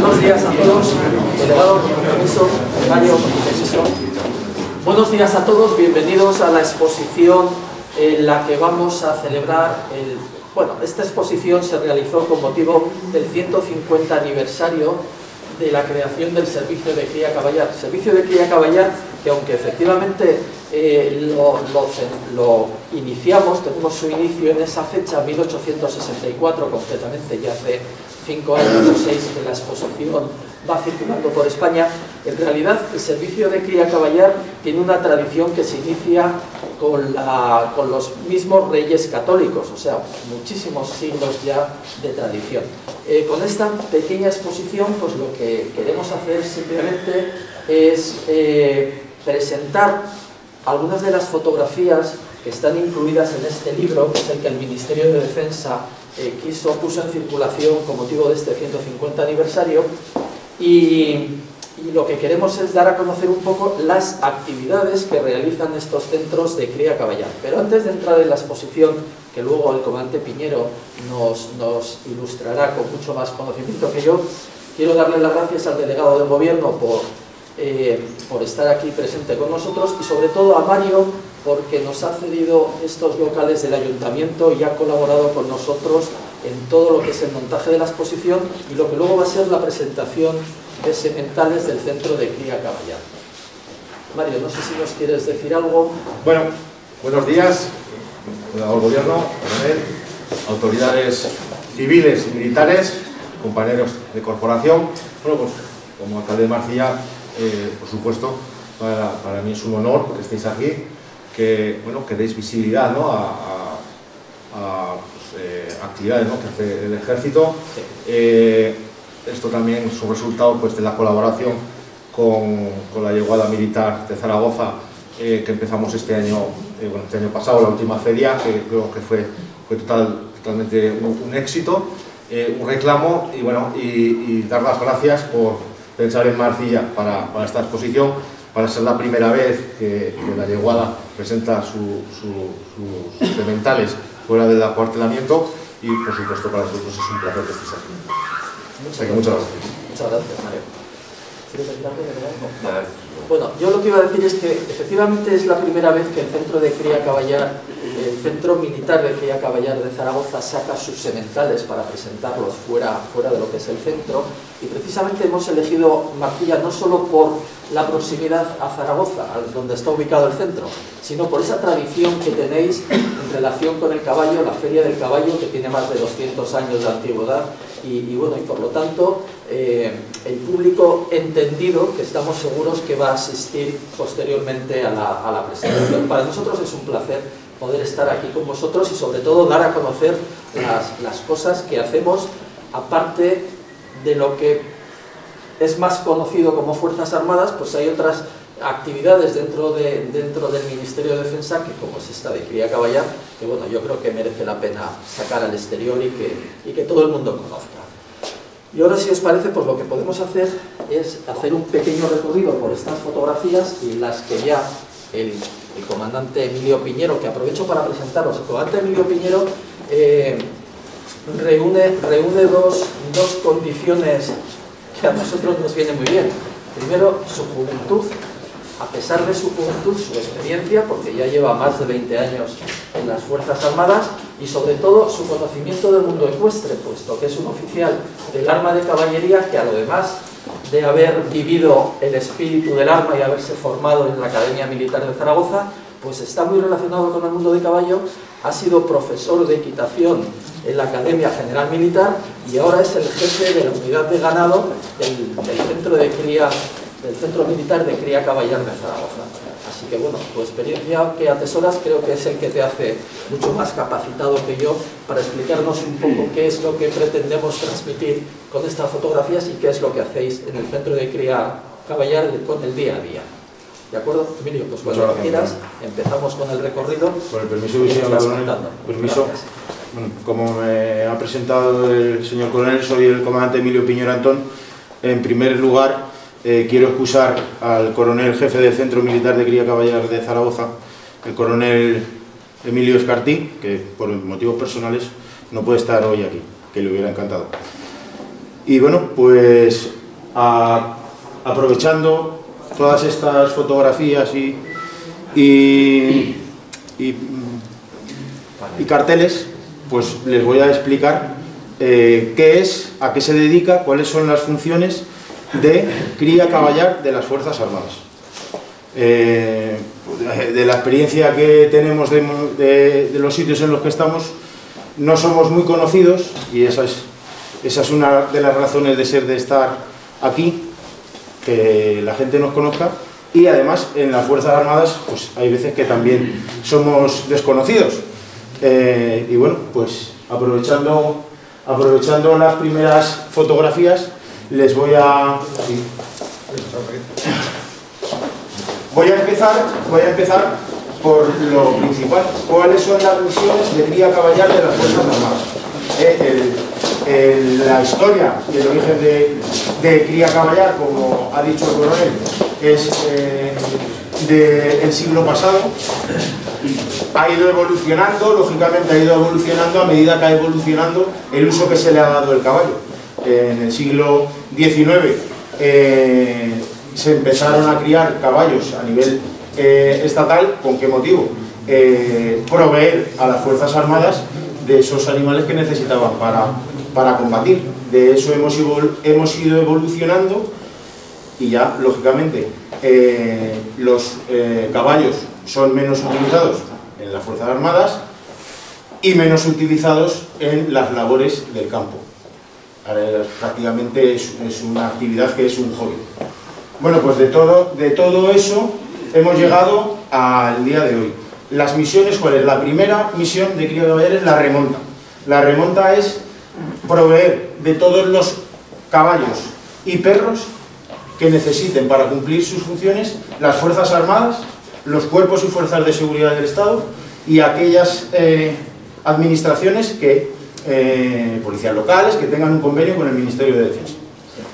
Buenos días a todos, delegado, con permiso, Mario, con permiso. Buenos días a todos, bienvenidos a la exposición en la que vamos a celebrar esta exposición se realizó con motivo del 150 aniversario de la creación del Servicio de Cría Caballar. Servicio de Cría Caballar que, aunque efectivamente lo iniciamos, tenemos su inicio en esa fecha, 1864, concretamente ya hace 5 años o 6 que la exposición va circulando por España. En realidad, el Servicio de Cría Caballar tiene una tradición que se inicia con los mismos reyes católicos, o sea, muchísimos siglos ya de tradición. Con esta pequeña exposición, pues lo que queremos hacer simplemente es presentar algunas de las fotografías que están incluidas en este libro, que es el que el Ministerio de Defensa puso en circulación con motivo de este 150 aniversario, y lo que queremos es dar a conocer un poco las actividades que realizan estos centros de cría caballar. Pero antes de entrar en la exposición, que luego el comandante Piñero nos ilustrará con mucho más conocimiento que yo, quiero darle las gracias al delegado del Gobierno por estar aquí presente con nosotros, y sobre todo a Mario, porque nos ha cedido estos locales del Ayuntamiento y ha colaborado con nosotros en todo lo que es el montaje de la exposición y lo que luego va a ser la presentación de sementales del Centro de Cría Caballar. Mario, no sé si nos quieres decir algo. Bueno, buenos días al Gobierno, coronel, autoridades civiles y militares, compañeros de corporación. Bueno, pues como alcalde de Marcilla, por supuesto, para mí es un honor que estéis aquí, que deis visibilidad, ¿no?, a actividades, ¿no?, que hace el Ejército. Esto también es un resultado, pues, de la colaboración con la Yeguada Militar de Zaragoza, que empezamos este año pasado, la última feria, que creo que fue totalmente un éxito, un reclamo, y dar las gracias por pensar en Marcilla para esta exposición, para ser la primera vez que la Yeguada presenta sus sementales fuera del acuartelamiento, y por supuesto para nosotros es un placer que estéis aquí. Muchas gracias. Muchas gracias, Mario. ¿Quieres decir algo? No. Bueno, yo lo que iba a decir es que efectivamente es la primera vez que el Centro de Cría Caballar, el Centro Militar de Cría Caballar de Zaragoza, saca sus sementales para presentarlos fuera de lo que es el centro, y precisamente hemos elegido Marcilla no solo por la proximidad a Zaragoza, donde está ubicado el centro, sino por esa tradición que tenéis en relación con el caballo, la Feria del Caballo, que tiene más de 200 años de antigüedad, y por lo tanto el público entendido, que estamos seguros que va a asistir posteriormente a la presentación. Para nosotros es un placer poder estar aquí con vosotros y sobre todo dar a conocer las cosas que hacemos, aparte de lo que es más conocido como Fuerzas Armadas. Pues hay otras actividades dentro del Ministerio de Defensa, que como es esta de Cría Caballar, que yo creo que merece la pena sacar al exterior y que todo el mundo conozca. Y ahora, si os parece, pues lo que podemos hacer es hacer un pequeño recorrido por estas fotografías, y las que ya el comandante Emilio Piñero, que aprovecho para presentaros, el comandante Emilio Piñero reúne dos condiciones que a nosotros nos vienen muy bien. Primero, su juventud. A pesar de su juventud, su experiencia, porque ya lleva más de 20 años en las Fuerzas Armadas, y sobre todo su conocimiento del mundo ecuestre, puesto que es un oficial del arma de caballería que, a lo demás de haber vivido el espíritu del arma y haberse formado en la Academia Militar de Zaragoza, pues está muy relacionado con el mundo de caballo, ha sido profesor de equitación en la Academia General Militar y ahora es el jefe de la unidad de ganado del Centro Militar de Cría Caballar de Zaragoza. Así que tu experiencia que atesoras creo que es el que te hace mucho más capacitado que yo para explicarnos un poco qué es lo que pretendemos transmitir con estas fotografías y qué es lo que hacéis en el Centro de Cría Caballar con el día a día. ¿De acuerdo, Emilio? Pues cuando quieras, empezamos con el recorrido. Con el permiso del señor coronel. Permiso. Bueno, como me ha presentado el señor coronel, soy el comandante Emilio Piñero Antón. En primer lugar, quiero excusar al coronel jefe del Centro Militar de Cría Caballar de Zaragoza, el coronel Emilio Escartí, que por motivos personales no puede estar hoy aquí, que le hubiera encantado. Y bueno, pues aprovechando todas estas fotografías y carteles, pues les voy a explicar qué es, a qué se dedica, cuáles son las funciones de cría caballar de las Fuerzas Armadas. De la experiencia que tenemos de los sitios en los que estamos, no somos muy conocidos, y esa es una de las razones de estar aquí, que la gente nos conozca. Y además en las Fuerzas Armadas pues hay veces que también somos desconocidos. Y bueno, pues aprovechando las primeras fotografías, les voy a empezar por lo principal. ¿Cuáles son las misiones de cría caballar de las Fuerzas Armadas? La historia y el origen de cría caballar, como ha dicho el coronel, es del siglo pasado. Ha ido evolucionando, lógicamente ha ido evolucionando a medida que ha evolucionado el uso que se le ha dado al caballo. En el siglo XIX se empezaron a criar caballos a nivel estatal. ¿Con qué motivo? Proveer a las Fuerzas Armadas de esos animales que necesitaban para combatir. De eso hemos ido evolucionando, y ya, lógicamente, los caballos son menos utilizados en las Fuerzas Armadas y menos utilizados en las labores del campo. Prácticamente es una actividad que es un hobby. Bueno, pues de todo eso hemos llegado al día de hoy. Las misiones, ¿cuál es? La primera misión de cría caballar es la remonta. La remonta es proveer de todos los caballos y perros que necesiten para cumplir sus funciones las Fuerzas Armadas, los cuerpos y fuerzas de seguridad del Estado y aquellas administraciones policías locales, que tengan un convenio con el Ministerio de Defensa.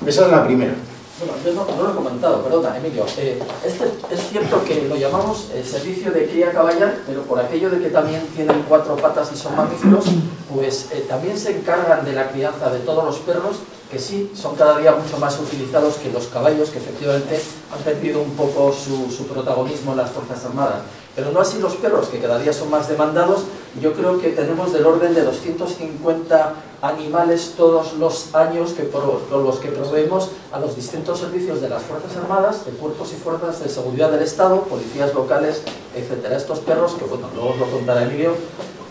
Esa es la primera. Bueno, yo no lo he comentado, perdona, Emilio. Es cierto que lo llamamos servicio de cría caballar, pero por aquello de que también tienen 4 patas y son mamíferos, pues también se encargan de la crianza de todos los perros, que sí, son cada día mucho más utilizados que los caballos, que efectivamente han perdido un poco su protagonismo en las Fuerzas Armadas. Pero no así los perros, que cada día son más demandados. Yo creo que tenemos del orden de 250 animales todos los años con los que proveemos a los distintos servicios de las Fuerzas Armadas, de cuerpos y fuerzas de seguridad del Estado, policías locales, etc. Estos perros, que bueno, luego os lo contará Emilio,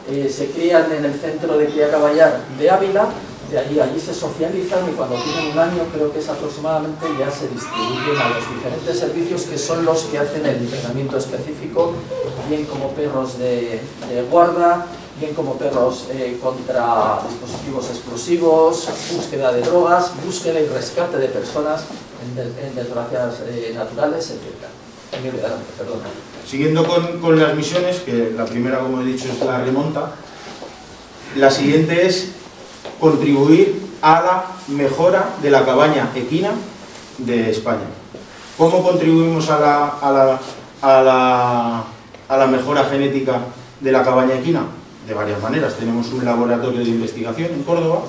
se crían en el centro de cría caballar de Ávila. De allí se socializan, y cuando tienen un año, creo que es aproximadamente, ya se distribuyen a los diferentes servicios, que son los que hacen el entrenamiento específico, bien como perros de guarda, bien como perros contra dispositivos explosivos, búsqueda de drogas, búsqueda y rescate de personas en desgracias naturales, etc. Perdón. Siguiendo con las misiones, que la primera, como he dicho, es la remonta, la siguiente es contribuir a la mejora de la cabaña equina de España. ¿Cómo contribuimos a la mejora genética de la cabaña equina? De varias maneras. Tenemos un laboratorio de investigación en Córdoba,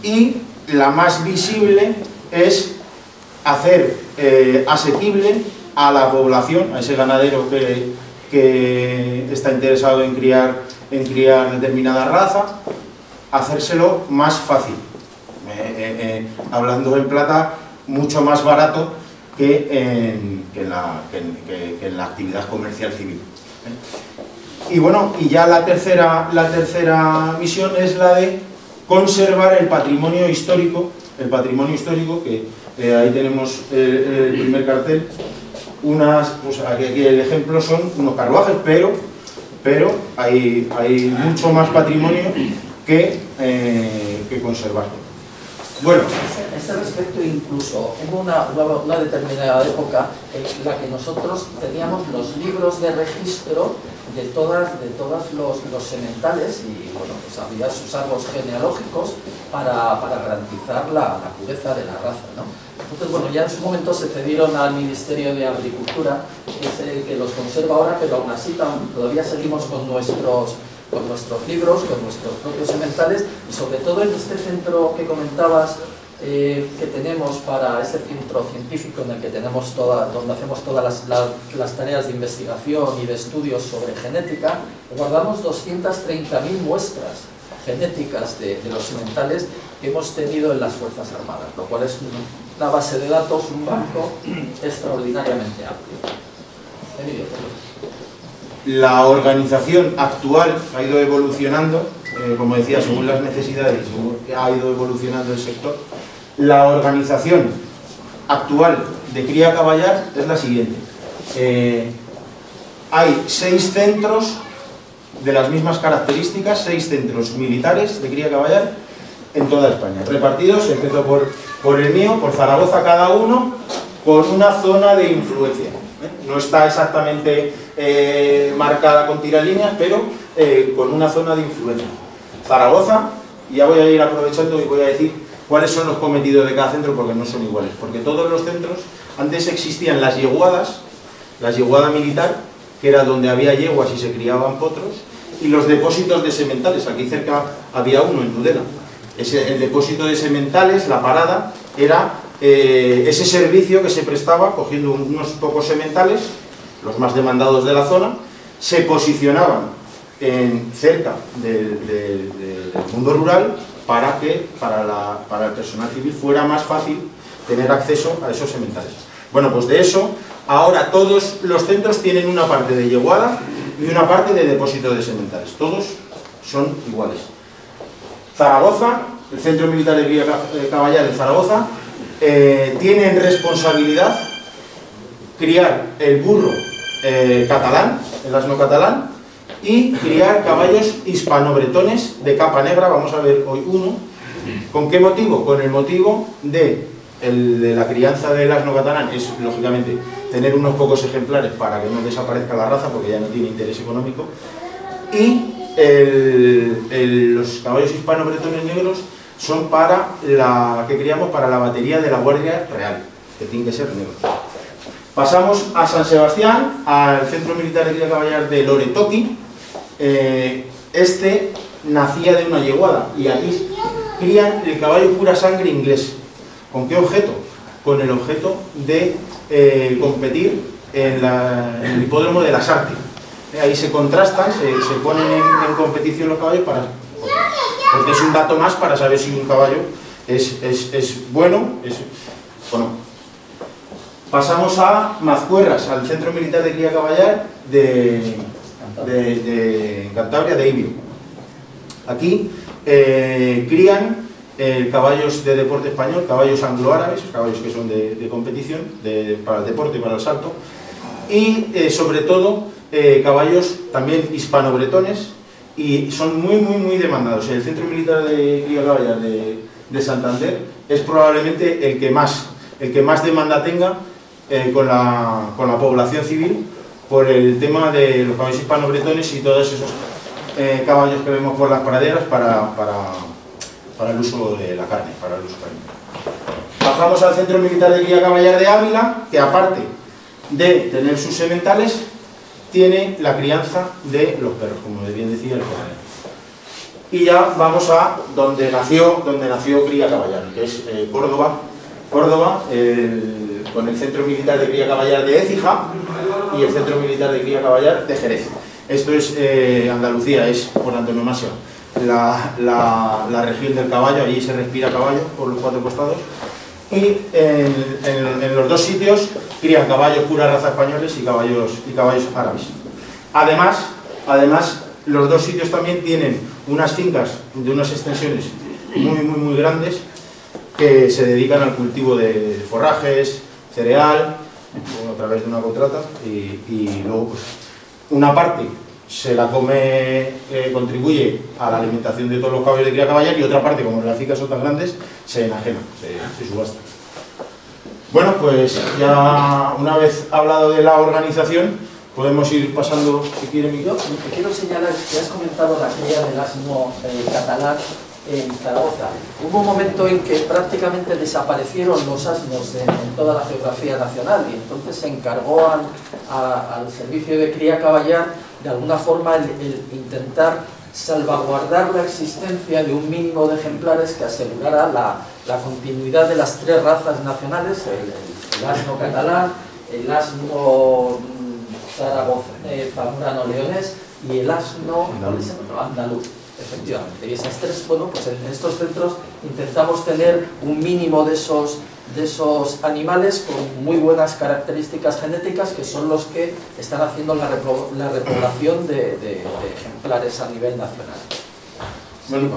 y la más visible es hacer asequible a la población, a ese ganadero que está interesado en criar determinada raza, hacérselo más fácil, hablando en plata, mucho más barato que en la actividad comercial civil. Y bueno, y ya la tercera misión es la de conservar el patrimonio histórico, que ahí tenemos el primer cartel. Pues aquí el ejemplo son unos carruajes, pero hay mucho más patrimonio que conservar. Bueno, a ese respecto, incluso hubo una determinada época en la que nosotros teníamos los libros de registro de todos los sementales, y bueno, pues había sus árboles genealógicos para garantizar la pureza de la raza, ¿no? Entonces, bueno, ya en su momento se cedieron al Ministerio de Agricultura, que es el que los conserva ahora, pero aún así todavía seguimos con nuestros libros, con nuestros propios sementales, y sobre todo en este centro que comentabas, que tenemos para este centro científico en el que tenemos donde hacemos todas las tareas de investigación y de estudios sobre genética, guardamos 230.000 muestras genéticas de los sementales que hemos tenido en las Fuerzas Armadas, lo cual es una base de datos, un banco extraordinariamente amplio. Emilio, la organización actual ha ido evolucionando, como decía, según las necesidades y según ha ido evolucionando el sector. La organización actual de cría caballar es la siguiente. Hay 6 centros de las mismas características, 6 centros militares de cría caballar en toda España, repartidos, empiezo por el mío, por Zaragoza cada uno, con una zona de influencia. No está exactamente marcada con tiralíneas, pero con una zona de influencia. Zaragoza, y ya voy a ir aprovechando y voy a decir cuáles son los cometidos de cada centro, porque no son iguales. Porque todos los centros, antes existían las yeguadas, la yeguada militar, que era donde había yeguas y se criaban potros, y los depósitos de sementales. Aquí cerca había uno en Tudela. El depósito de sementales, la parada, era ese servicio que se prestaba cogiendo unos pocos sementales, los más demandados de la zona, se posicionaban cerca del mundo rural para que para el personal civil fuera más fácil tener acceso a esos sementales. Bueno, pues de eso, ahora todos los centros tienen una parte de yeguada y una parte de depósito de sementales. Todos son iguales. Zaragoza, el Centro Militar de Cría Caballar de Zaragoza, tiene en responsabilidad criar el burro catalán, el asno catalán, y criar caballos hispano-bretones de capa negra. Vamos a ver hoy uno. ¿Con qué motivo? Con el motivo de la crianza del asno catalán, es lógicamente tener unos pocos ejemplares para que no desaparezca la raza, porque ya no tiene interés económico, y los caballos hispano-bretones negros son que criamos para la batería de la Guardia Real, que tiene que ser negros. Pasamos a San Sebastián, al Centro Militar de Cría Caballar de Loretoqui. Este nacía de una yeguada y aquí crían el caballo pura sangre inglés. ¿Con qué objeto? Con el objeto de competir en el hipódromo de las Artes. Ahí se contrastan, se ponen en competición los caballos porque es un dato más para saber si un caballo es bueno o no. Pasamos a Mazcuerras, al Centro Militar de Cría Caballar de Cantabria, de Ibio. Aquí crían caballos de deporte español, caballos anglo-árabes, caballos que son de competición, para el deporte y para el salto, y sobre todo caballos también hispano-bretones, y son muy demandados. El Centro Militar de Cría Caballar de Santander es probablemente el que más demanda tenga con la población civil, por el tema de los caballos hispano-bretones y todos esos caballos que vemos por las praderas para el uso de la carne, para el uso carne. Bajamos al Centro Militar de Cría Caballar de Ávila, que aparte de tener sus sementales, tiene la crianza de los perros, como bien decía el coronel. Y ya vamos a donde nació Cría Caballar, que es Córdoba, con el Centro Militar de Cría Caballar de Écija y el Centro Militar de Cría Caballar de Jerez. Esto es Andalucía, es por antonomasia la región del caballo. Allí se respira caballo por los 4 costados, y en los 2 sitios crían caballos pura raza españoles y caballos árabes. Además, los 2 sitios también tienen unas fincas de unas extensiones muy grandes, que se dedican al cultivo de forrajes, cereal, a través de una contrata, y luego pues, una parte se la come, contribuye a la alimentación de todos los caballos de cría caballar, y otra parte, como las fincas son tan grandes, se enajena, se subasta. Bueno, pues ya una vez hablado de la organización, podemos ir pasando, si quiere, Miguel. Te quiero señalar que has comentado la cría del asno catalán en Zaragoza. Hubo un momento en que prácticamente desaparecieron los asnos en toda la geografía nacional, y entonces se encargó al servicio de cría caballar de alguna forma el intentar salvaguardar la existencia de un mínimo de ejemplares que asegurara la continuidad de las 3 razas nacionales, el asno catalán, el asno zamorano-leonés y el asno andaluz. Efectivamente, y esas 3, bueno, pues en estos centros intentamos tener un mínimo de esos animales con muy buenas características genéticas, que son los que están haciendo la repoblación de ejemplares a nivel nacional. Bueno,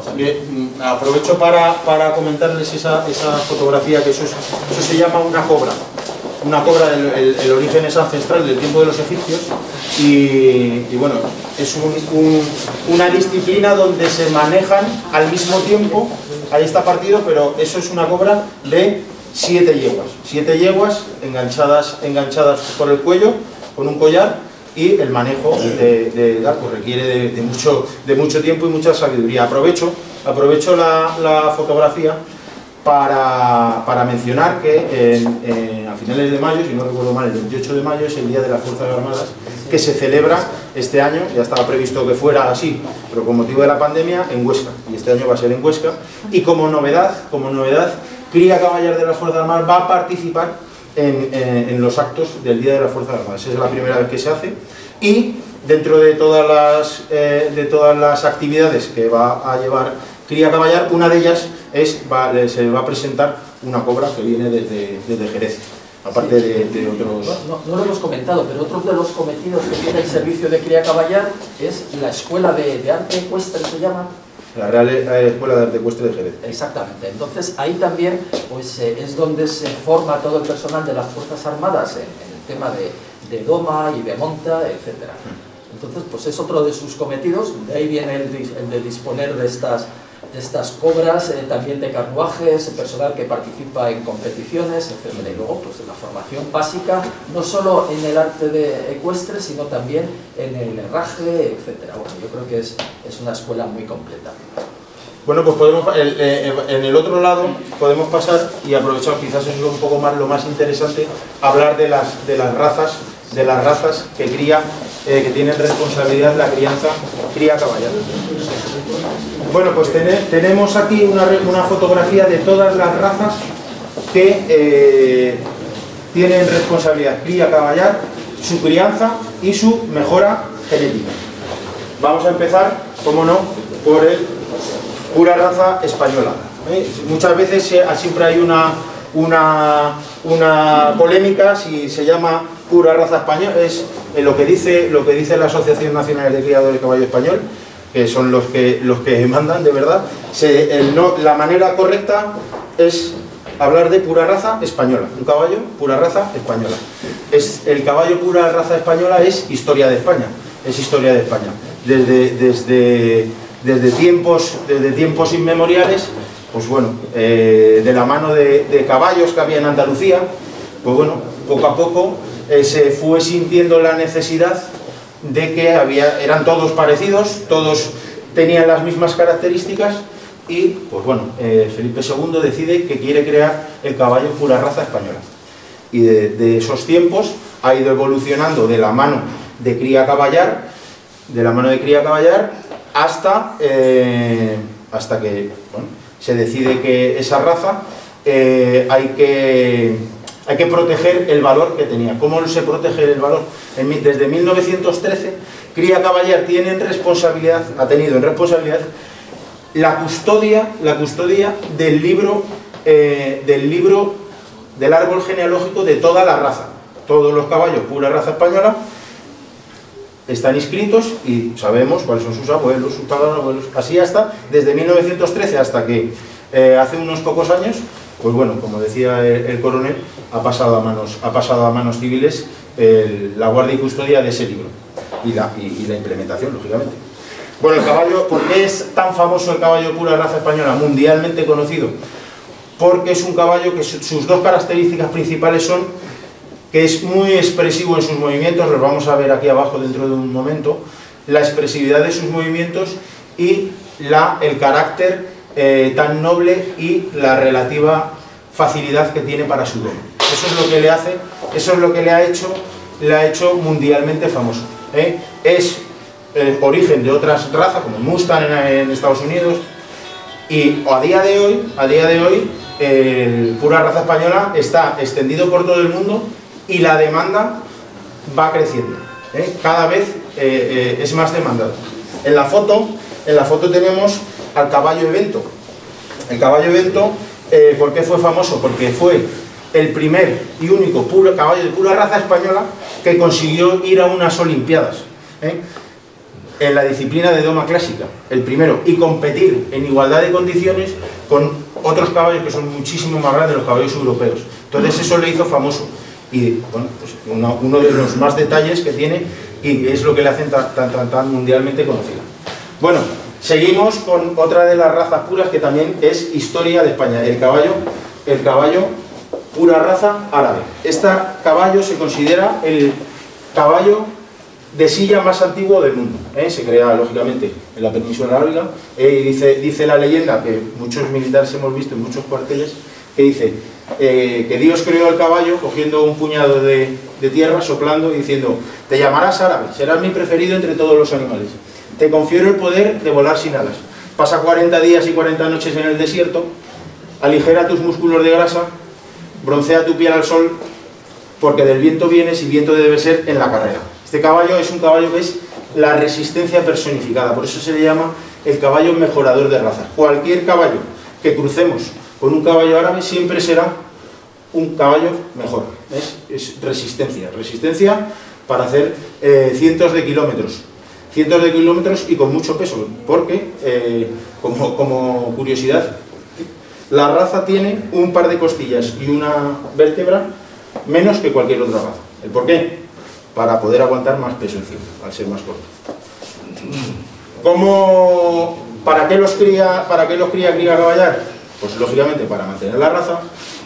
aprovecho para comentarles esa fotografía, que eso se llama una cobra. Una cobra, el origen es ancestral del tiempo de los egipcios y bueno, es una disciplina donde se manejan al mismo tiempo, ahí está partido, pero eso es una cobra de 7 yeguas. 7 yeguas enganchadas por el cuello con un collar, y el manejo pues requiere de mucho tiempo y mucha sabiduría. Aprovecho la fotografía para mencionar que a finales de mayo, si no recuerdo mal, el 28 de mayo es el Día de las Fuerzas Armadas, que se celebra este año. Ya estaba previsto que fuera así, pero con motivo de la pandemia, en Huesca, y este año va a ser en Huesca. Y como novedad, Cría Caballar de las Fuerzas Armadas va a participar en los actos del Día de las Fuerzas Armadas. Esa es la primera vez que se hace, y dentro de todas las actividades que va a llevar Cría Caballar, una de ellas se va a presentar una cobra que viene desde Jerez, aparte de otros... No lo hemos comentado, pero otro de los cometidos que tiene el servicio de Cría Caballar es la Escuela de Arte Ecuestre, se llama. La Real Escuela de Arte Ecuestre de Jerez. Exactamente. Entonces ahí también pues, es donde se forma todo el personal de las Fuerzas Armadas en el tema de doma y de monta, etc. Entonces pues es otro de sus cometidos. De ahí viene el de disponer de estas cobras, también de carruajes, personal que participa en competiciones, etc. Y luego pues la formación básica, no solo en el arte de ecuestre, sino también en el herraje, etc. Bueno, yo creo que es una escuela muy completa. Bueno, pues en el otro lado podemos pasar y aprovechar, quizás es un poco más lo más interesante, hablar de las razas que tienen responsabilidad la crianza Cría Caballar. Bueno, pues tenemos aquí una fotografía de todas las razas que tienen responsabilidad Cría Caballar, su crianza y su mejora genética. Vamos a empezar, como no, por el pura raza española. Muchas veces siempre hay una polémica si se llama pura raza española. Es lo que dice la Asociación Nacional de Criadores de Caballo Español, que son los que mandan de verdad. La manera correcta es hablar de pura raza española. Un caballo pura raza española. El caballo pura raza española es historia de España. Es historia de España. Desde tiempos inmemoriales, pues bueno, de la mano de caballos que había en Andalucía, pues bueno, poco a poco se fue sintiendo la necesidad de que eran todos parecidos, todos tenían las mismas características, y pues bueno, Felipe II decide que quiere crear el caballo pura raza española. Y de esos tiempos ha ido evolucionando de la mano de Cría Caballar, hasta que bueno, se decide que esa raza hay que proteger el valor que tenía. ¿Cómo se protege el valor? Desde 1913, Cría Caballar ha tenido en responsabilidad la custodia del libro del árbol genealógico de toda la raza. Todos los caballos pura raza española están inscritos y sabemos cuáles son sus abuelos, sus tatarabuelos, así desde 1913 hasta que hace unos pocos años, pues bueno, como decía el coronel, ha pasado a manos civiles la guardia y custodia de ese libro y la implementación, lógicamente. Bueno, el caballo, ¿por qué es tan famoso el caballo pura raza española? Mundialmente conocido, porque es un caballo que sus dos características principales son que es muy expresivo en sus movimientos, los vamos a ver aquí abajo dentro de un momento, la expresividad de sus movimientos y el carácter tan noble y la relativa facilidad que tiene para su domo. Eso es lo que le ha hecho mundialmente famoso. Es origen de otras razas, como el Mustang en Estados Unidos, y a día de hoy, el pura raza española está extendido por todo el mundo y la demanda va creciendo, cada vez es más demandado. En la foto tenemos al caballo Evento. El caballo Evento, ¿por qué fue famoso? Porque fue el primer y único caballo de pura raza española que consiguió ir a unas Olimpiadas, en la disciplina de doma clásica, el primero, y competir en igualdad de condiciones con otros caballos que son muchísimo más grandes, los caballos europeos. Entonces eso le hizo famoso, y bueno, pues uno de los más detalles que tiene, y es lo que le hacen tan mundialmente conocida. Bueno, seguimos con otra de las razas puras que también es historia de España, el caballo pura raza árabe. Este caballo se considera el caballo de silla más antiguo del mundo, se crea lógicamente en la península arábiga, y dice la leyenda, que muchos militares hemos visto en muchos cuarteles, que dice que Dios creó el caballo cogiendo un puñado de tierra, soplando y diciendo: te llamarás árabe, serás mi preferido entre todos los animales, te confiero el poder de volar sin alas, pasa 40 días y 40 noches en el desierto, aligera tus músculos de grasa, broncea tu piel al sol, porque del viento vienes y viento debe ser en la carrera. Este caballo es un caballo que es la resistencia personificada, por eso se le llama el caballo mejorador de razas. Cualquier caballo que crucemos con un caballo árabe siempre será un caballo mejor. Es resistencia para hacer cientos de kilómetros y con mucho peso, porque, como curiosidad, la raza tiene un par de costillas y una vértebra menos que cualquier otra raza. ¿El por qué? Para poder aguantar más peso encima, al ser más corto. ¿Para qué los cría caballar? Pues lógicamente para mantener la raza,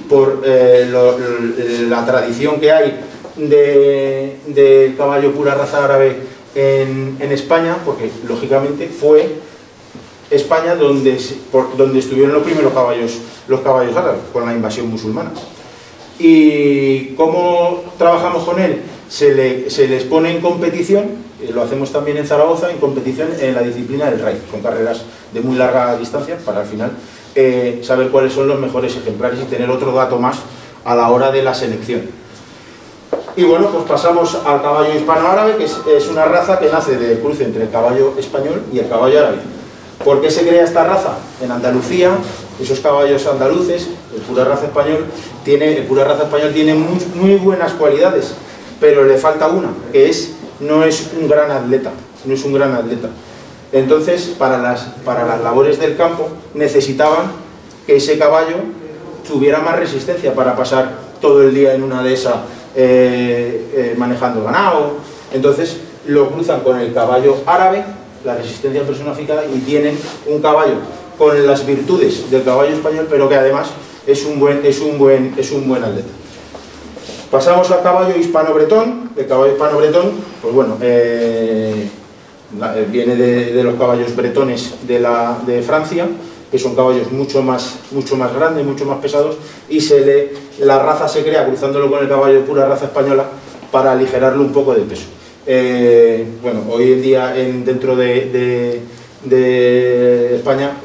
por la tradición que hay del caballo pura raza árabe en España, porque lógicamente fue España donde estuvieron los primeros caballos árabes, con la invasión musulmana. ¿Y cómo trabajamos con él? Se les pone en competición, lo hacemos también en Zaragoza, en competición en la disciplina del raid, con carreras de muy larga distancia, para al final saber cuáles son los mejores ejemplares y tener otro dato más a la hora de la selección. Y bueno, pues pasamos al caballo hispano-árabe, que es una raza que nace del cruce entre el caballo español y el caballo árabe. ¿Por qué se crea esta raza? En Andalucía, esos caballos andaluces, el pura raza español tiene muy buenas cualidades, pero le falta una, que no es un gran atleta. Entonces, para las labores del campo, necesitaban que ese caballo tuviera más resistencia para pasar todo el día en una dehesa manejando ganado. Entonces, lo cruzan con el caballo árabe, la resistencia personificada, y tienen un caballo con las virtudes del caballo español, pero que además es un buen atleta. Pasamos al caballo hispano-bretón. El caballo hispano-bretón, pues bueno, viene de los caballos bretones de Francia, que son caballos mucho más grandes, mucho más pesados, y la raza se crea cruzándolo con el caballo de pura raza española para aligerarlo un poco de peso. Bueno, hoy en día dentro de España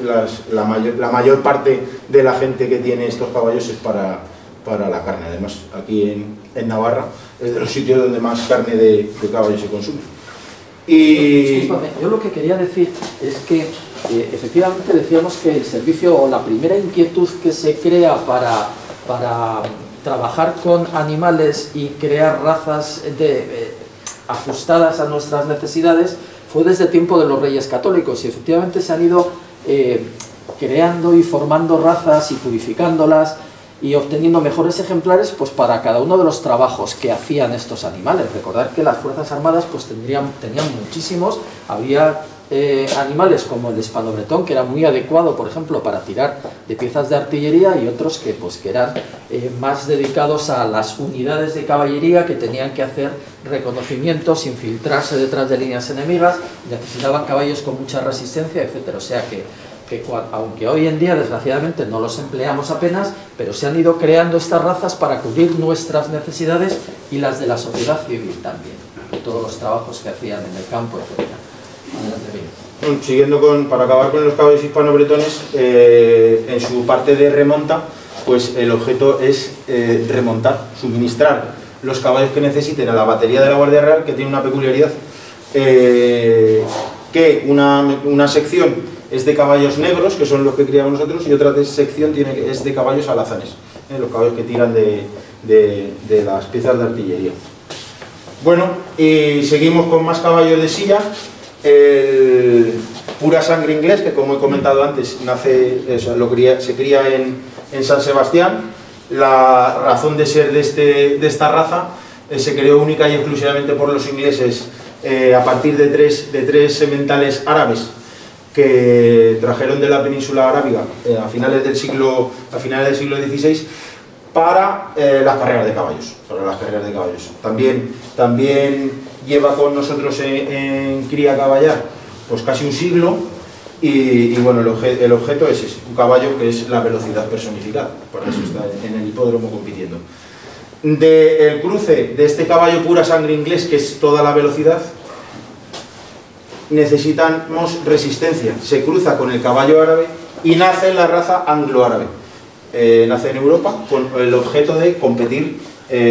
la mayor parte de la gente que tiene estos caballos es para la carne. Además, aquí en Navarra es de los sitios donde más carne de caballo se consume. Discúlpame, yo lo que quería decir es que efectivamente decíamos que el servicio, o la primera inquietud que se crea para trabajar con animales y crear razas ajustadas a nuestras necesidades, fue desde el tiempo de los Reyes Católicos, y efectivamente se han ido creando y formando razas y purificándolas y obteniendo mejores ejemplares pues para cada uno de los trabajos que hacían estos animales. Recordad que las Fuerzas Armadas pues tenían muchísimos, había animales como el hispano-bretón, que era muy adecuado, por ejemplo, para tirar de piezas de artillería, y otros que eran más dedicados a las unidades de caballería, que tenían que hacer reconocimientos, infiltrarse detrás de líneas enemigas, necesitaban caballos con mucha resistencia, etc. O sea que aunque hoy en día desgraciadamente no los empleamos apenas, pero se han ido creando estas razas para cubrir nuestras necesidades y las de la sociedad civil también, de todos los trabajos que hacían en el campo, etc. Siguiendo para acabar con los caballos hispano-bretones, en su parte de remonta, pues el objeto es remontar, suministrar los caballos que necesiten a la batería de la Guardia Real, que tiene una peculiaridad, que una sección es de caballos negros, que son los que criamos nosotros, y otra sección es de caballos alazanes, los caballos que tiran de las piezas de artillería. Bueno, y seguimos con más caballos de silla. El pura sangre inglés, que como he comentado antes, se cría en San Sebastián. La razón de ser de esta raza se creó única y exclusivamente por los ingleses a partir de tres sementales árabes que trajeron de la península arábiga a finales del siglo XVI para las carreras de caballos. También lleva con nosotros en cría caballar pues casi un siglo y bueno, el objeto es ese, un caballo que es la velocidad personificada, por eso está en el hipódromo compitiendo. El cruce de este caballo pura sangre inglés, que es toda la velocidad, necesitamos resistencia. Se cruza con el caballo árabe y nace la raza anglo-árabe. Nace en Europa con el objeto de competir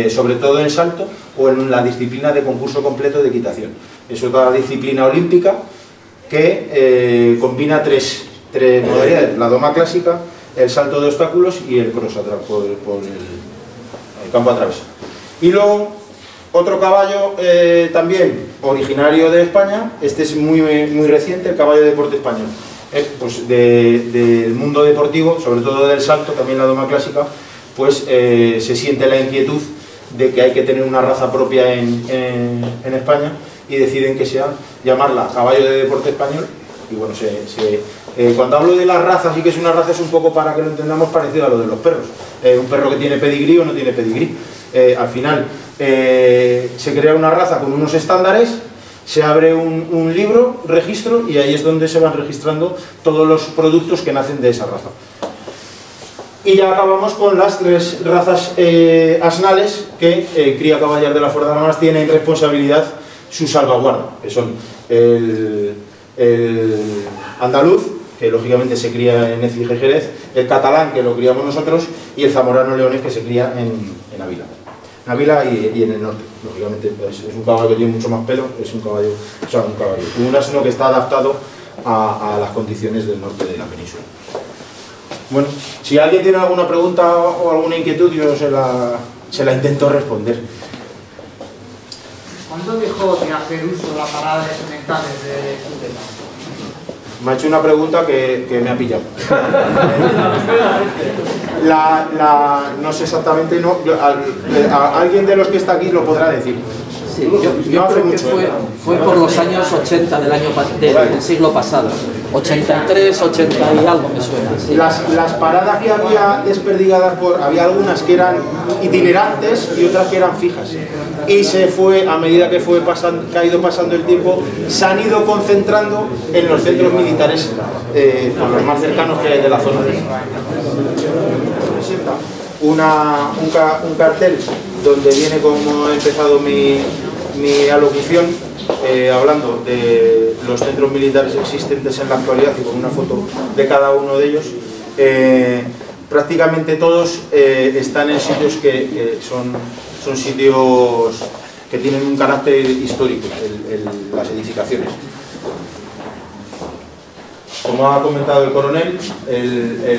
sobre todo en salto o en la disciplina de concurso completo de equitación. Es otra disciplina olímpica que combina tres modalidades: la doma clásica, el salto de obstáculos y el cross por el campo a través. Y luego otro caballo también originario de España, este es muy reciente, el caballo de deporte español. Pues del mundo deportivo, sobre todo del salto, también la doma clásica, pues se siente la inquietud de que hay que tener una raza propia en España y deciden que sea llamarla caballo de deporte español. Y bueno, cuando hablo de las razas, sí que es una raza, es un poco para que lo entendamos parecido a lo de los perros. Un perro que tiene pedigrí o no tiene pedigrí. Al final se crea una raza con unos estándares, se abre un libro, registro, y ahí es donde se van registrando todos los productos que nacen de esa raza. Y ya acabamos con las tres razas asnales que Cría Caballar de la Fuerza Armadas tiene en responsabilidad su salvaguarda, que son el andaluz, que lógicamente se cría en Écija y Jerez, el catalán, que lo criamos nosotros, y el zamorano leonés, que se cría en Ávila. En Ávila y en el norte, lógicamente pues, es un caballo que tiene mucho más pelo, es un caballo, un asno que está adaptado a las condiciones del norte de la península. Bueno, si alguien tiene alguna pregunta o alguna inquietud, yo se la intento responder. ¿Cuándo dejó de hacer uso la parada de sementales de Tudela? Me ha hecho una pregunta que me ha pillado. No sé exactamente, alguien de los que está aquí lo podrá decir. Sí, yo creo que fue por los años 80 del siglo pasado. 83, 80 y algo me suena. Sí. Las paradas que había desperdigadas había algunas que eran itinerantes y otras que eran fijas. Y a medida que ha ido pasando el tiempo, se han ido concentrando en los centros militares, por los más cercanos que hay de la zona. Presenta un cartel donde viene como he empezado mi alocución, hablando de los centros militares existentes en la actualidad y con una foto de cada uno de ellos. Prácticamente todos están en sitios que son sitios que tienen un carácter histórico, las edificaciones. Como ha comentado el coronel,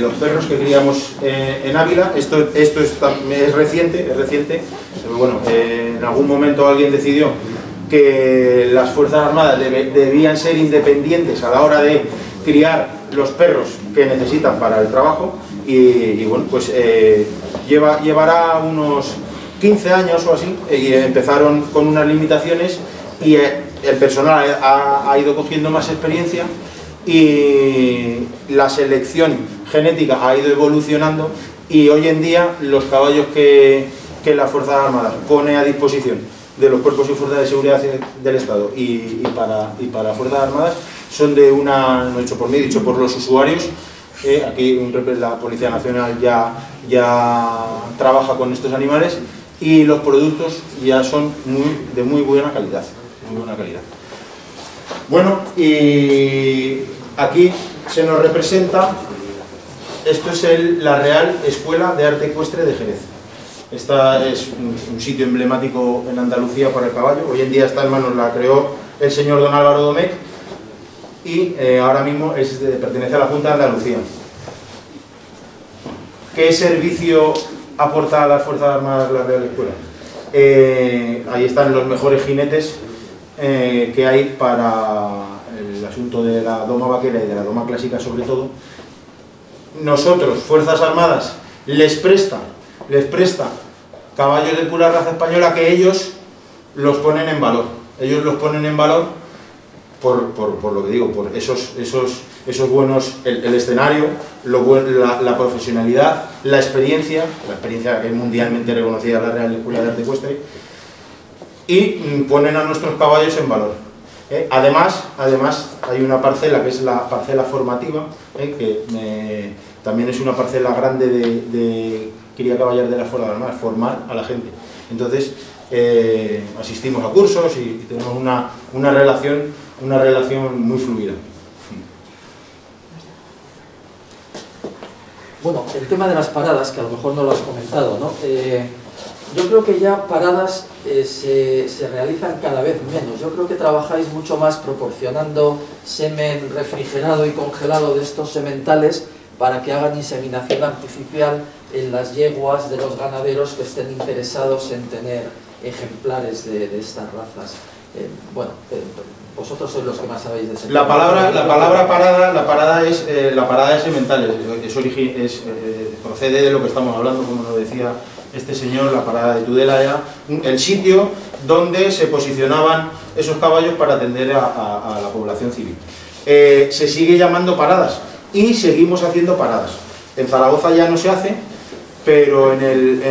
los perros que criamos en Ávila, esto es reciente, pero bueno, en algún momento alguien decidió que las Fuerzas Armadas debían ser independientes a la hora de criar los perros que necesitan para el trabajo y bueno, pues llevará unos 15 años o así, y empezaron con unas limitaciones y el personal ha ido cogiendo más experiencia y la selección genética ha ido evolucionando y hoy en día los caballos que las Fuerzas Armadas pone a disposición de los cuerpos y fuerzas de seguridad del Estado y para Fuerzas Armadas son de no hecho por mí, dicho por los usuarios. Aquí la Policía Nacional ya trabaja con estos animales y los productos ya son de muy buena calidad. Bueno, y aquí se nos representa, esto es la Real Escuela de Arte Ecuestre de Jerez. Esta es un sitio emblemático en Andalucía para el caballo. Hoy en día está en manos, la creó el señor don Álvaro Domecq y ahora mismo pertenece a la Junta de Andalucía. ¿Qué servicio aporta a las Fuerzas Armadas la Real Escuela? Ahí están los mejores jinetes que hay para el asunto de la doma vaquera y de la doma clásica sobre todo. Nosotros, Fuerzas Armadas, les presta caballos de pura raza española que ellos los ponen en valor. Ellos los ponen en valor por lo que digo, por esos buenos, el escenario, la profesionalidad, la experiencia que es mundialmente reconocida la Real Escuela de Arte Ecuestre, y ponen a nuestros caballos en valor. Además hay una parcela que es la parcela formativa, que también es una parcela grande de cría caballar de las Fuerzas Armadas, formar a la gente. Entonces asistimos a cursos y tenemos una relación muy fluida. Bueno, el tema de las paradas, que a lo mejor no lo has comentado, ¿no? Yo creo que ya paradas se realizan cada vez menos. Yo creo que trabajáis mucho más proporcionando semen refrigerado y congelado de estos sementales para que hagan inseminación artificial en las yeguas de los ganaderos que estén interesados en tener ejemplares de estas razas. Vosotros sois los que más sabéis de ese tema. La parada es sementales, procede de lo que estamos hablando, como nos decía este señor. La parada de Tudela era el sitio donde se posicionaban esos caballos para atender a la población civil. Se sigue llamando paradas y seguimos haciendo paradas. En Zaragoza ya no se hace, pero en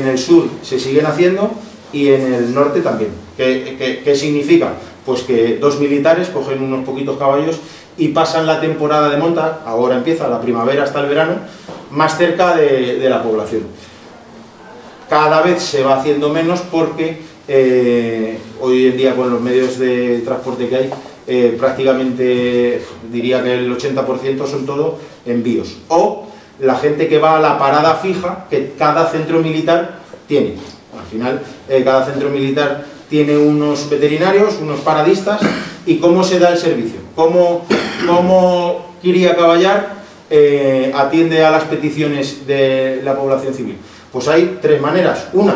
el sur se siguen haciendo y en el norte también. ¿Qué significa? Pues que dos militares cogen unos poquitos caballos y pasan la temporada de monta, ahora empieza la primavera hasta el verano, más cerca de la población. Cada vez se va haciendo menos porque hoy en día con los medios de transporte que hay, prácticamente diría que el 80% son todo envíos. O la gente que va a la parada fija que cada centro militar tiene. Al final, cada centro militar tiene unos veterinarios, unos paradistas. ¿Y cómo se da el servicio? ¿Cómo Cría Caballar atiende a las peticiones de la población civil? Pues hay tres maneras. Una,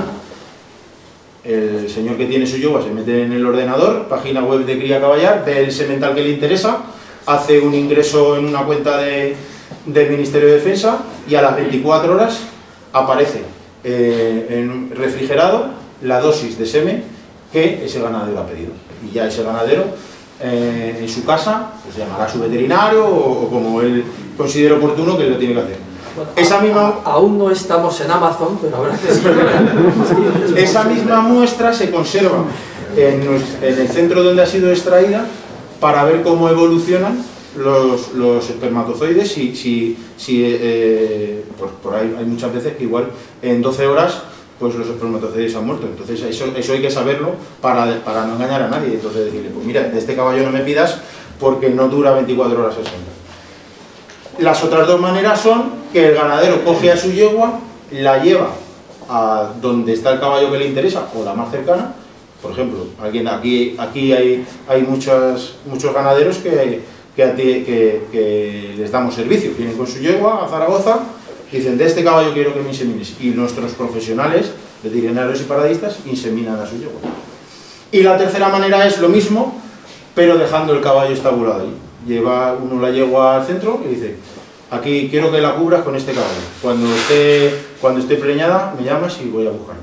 el señor que tiene su yegua se mete en el ordenador, página web de Cría Caballar, ve el semental que le interesa, hace un ingreso en una cuenta del Ministerio de Defensa y a las 24 horas aparece en refrigerado la dosis de semen que ese ganadero ha pedido. Y ya ese ganadero en su casa pues llamará a su veterinario o como él considere oportuno que lo tiene que hacer. Bueno, aún no estamos en Amazon, pero habrá que seguir. Esa misma muestra se conserva en el centro donde ha sido extraída para ver cómo evolucionan los espermatozoides. Por ahí hay muchas veces que igual en 12 horas pues los espermatozoides han muerto. Entonces eso hay que saberlo para no engañar a nadie. Entonces decirle, pues mira, de este caballo no me pidas porque no dura 24 horas el semen. Las otras dos maneras son que el ganadero coge a su yegua, la lleva a donde está el caballo que le interesa o la más cercana. Por ejemplo, aquí hay muchos ganaderos que les damos servicio. Vienen con su yegua a Zaragoza, dicen, de este caballo quiero que me insemines. Y nuestros profesionales, veterinarios y paradistas, inseminan a su yegua. Y la tercera manera es lo mismo, pero dejando el caballo estabulado ahí. Lleva uno la yegua al centro y dice, aquí quiero que la cubras con este caballo. Cuando esté preñada me llamas y voy a buscarla.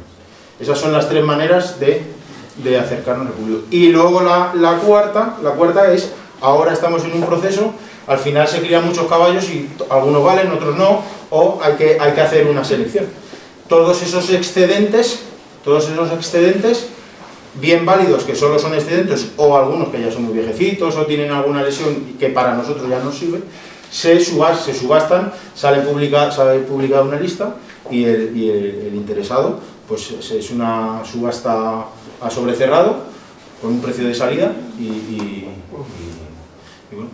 Esas son las tres maneras de acercarnos al público. Y luego la cuarta es, ahora estamos en un proceso, al final se crían muchos caballos y algunos valen, otros no, o hay que hacer una selección. Todos esos excedentes, bien válidos, que solo son excedentes, o algunos que ya son muy viejecitos o tienen alguna lesión que para nosotros ya no sirve, se subastan, sale publicada una lista y el interesado, pues es una subasta a sobrecerrado con un precio de salida y y bueno,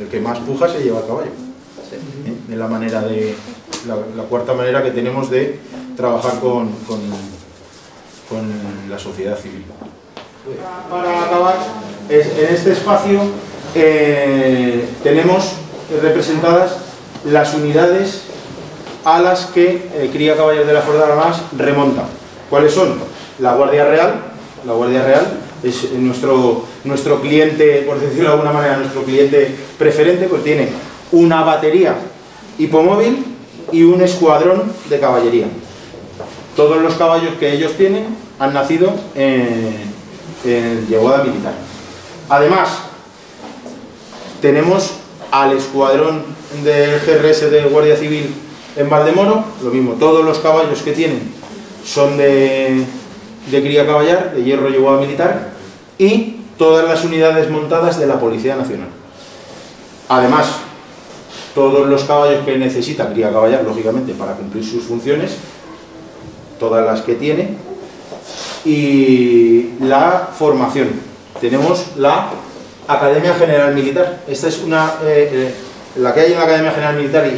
el que más puja se lleva el caballo. Es la manera de la cuarta manera que tenemos de trabajar con la sociedad civil. Para acabar, en este espacio tenemos representadas las unidades a las que Cría Caballeros de las Fuerzas Armadas remonta. ¿Cuáles son? La Guardia Real. La Guardia Real es nuestro cliente, por decirlo de alguna manera, nuestro cliente preferente, pues tiene una batería hipomóvil y un escuadrón de caballería. Todos los caballos que ellos tienen han nacido en yeguada militar. Además, tenemos al escuadrón del GRS de Guardia Civil en Valdemoro, lo mismo, todos los caballos que tienen son de cría caballar, de hierro yeguada militar, y todas las unidades montadas de la Policía Nacional. Además, todos los caballos que necesita cría caballar, lógicamente, para cumplir sus funciones, todas las que tiene, y la formación. Tenemos la Academia General Militar. Esta es la que hay en la Academia General Militar, y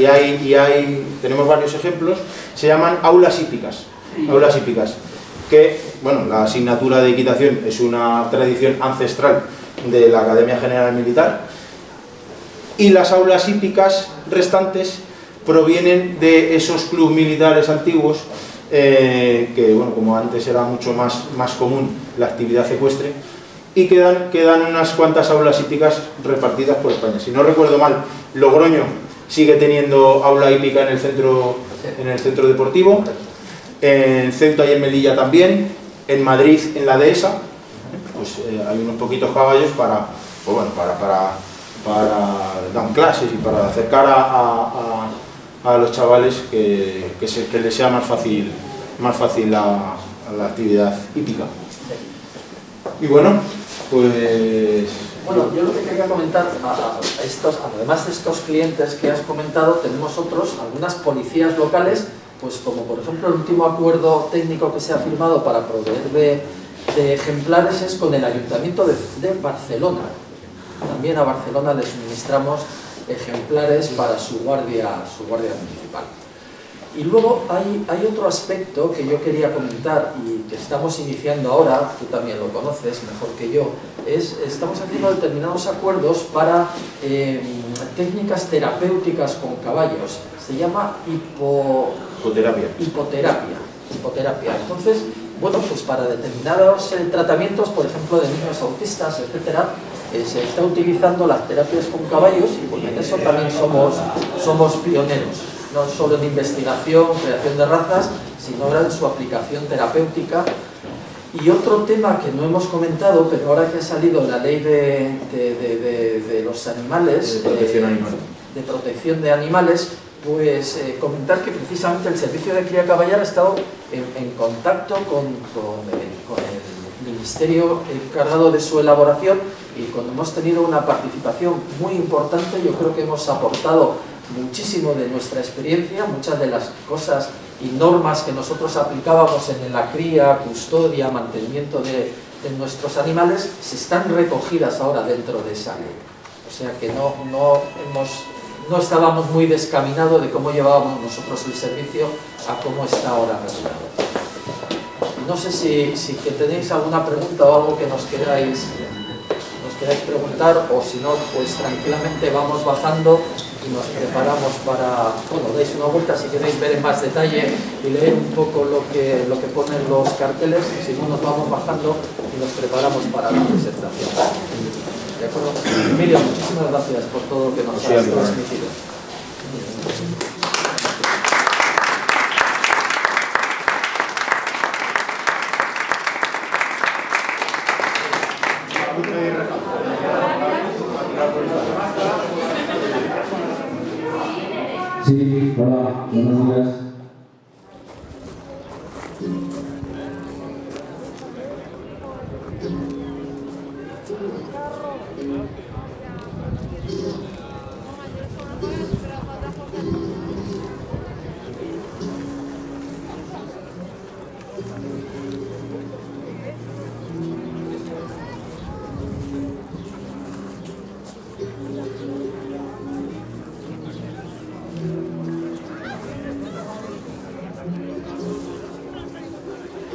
tenemos varios ejemplos. Se llaman aulas hípicas. Aulas hípicas, que, bueno, la asignatura de equitación es una tradición ancestral de la Academia General Militar, y las aulas hípicas restantes provienen de esos clubes militares antiguos que, bueno, como antes era mucho más común la actividad ecuestre, y quedan unas cuantas aulas hípicas repartidas por España. Si no recuerdo mal, Logroño sigue teniendo aula hípica en el centro deportivo, en Ceuta y en Melilla también, en Madrid en la dehesa, pues hay unos poquitos caballos para dar clases y para acercar a los chavales que les sea más fácil la actividad hípica. Y bueno, pues... Bueno, yo lo que quería comentar, además de estos clientes que has comentado, tenemos algunas policías locales, pues como por ejemplo el último acuerdo técnico que se ha firmado para proveer de ejemplares es con el Ayuntamiento de Barcelona. También a Barcelona le suministramos ejemplares para su guardia municipal. Y luego hay otro aspecto que yo quería comentar y que estamos iniciando ahora, tú también lo conoces mejor que yo, estamos haciendo determinados acuerdos para técnicas terapéuticas con caballos. Se llama hipoterapia. Entonces, bueno, pues para determinados tratamientos, por ejemplo, de niños autistas, etcétera, se está utilizando las terapias con caballos, y pues en eso también somos pioneros, no solo en investigación, creación de razas, sino ahora en su aplicación terapéutica. Y otro tema que no hemos comentado, pero ahora que ha salido la ley de los animales, de protección de animales, pues comentar que precisamente el Servicio de Cría Caballar ha estado en contacto con el Ministerio encargado de su elaboración, y cuando hemos tenido una participación muy importante, yo creo que hemos aportado muchísimo de nuestra experiencia, muchas de las cosas y normas que nosotros aplicábamos en la cría, custodia, mantenimiento de nuestros animales, se están recogidas ahora dentro de esa ley. O sea que no estábamos muy descaminados de cómo llevábamos nosotros el servicio a cómo está ahora regulado. No sé si que tenéis alguna pregunta o algo que nos queráis preguntar, o si no, pues tranquilamente vamos bajando y nos preparamos para, bueno, dais una vuelta si queréis ver en más detalle y leer un poco lo que ponen los carteles, y si no, nos vamos bajando y nos preparamos para la presentación. ¿De acuerdo? Emilio, muchísimas gracias por todo lo que nos has transmitido. Sí, hola, buenos días.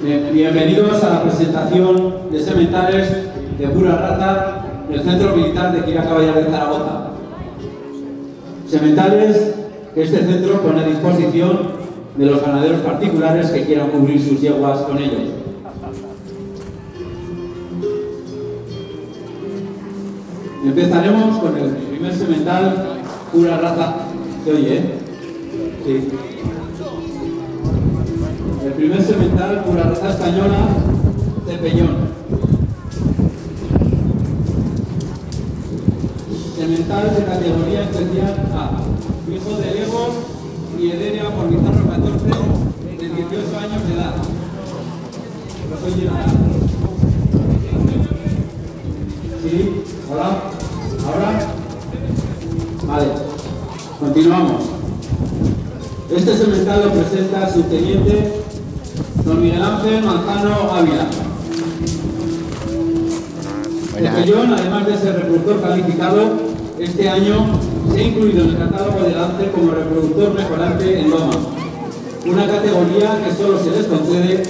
Bienvenidos a la presentación de sementales de pura raza del Centro Militar de Quiracaballar de Zaragoza. Sementales que este centro pone a disposición de los ganaderos particulares que quieran cubrir sus yeguas con ellos. Empezaremos con el primer semental pura raza. ¿Se oye, eh? Sí. El primer semental pura raza española, Cepellón. Semental de categoría especial A, hijo de Lego y Ederia por Bizarro 14, de 18 años de edad. ¿Lo oye nada? ¿Sí? ¿Hola? ¿Ahora? Vale. Continuamos. Este semental lo presenta su teniente don Miguel Ángel Manzano Ávila. Cepellón, además de ser reproductor calificado, este año se ha incluido en el catálogo de Lance como reproductor mejorante en Loma, una categoría que solo se les concede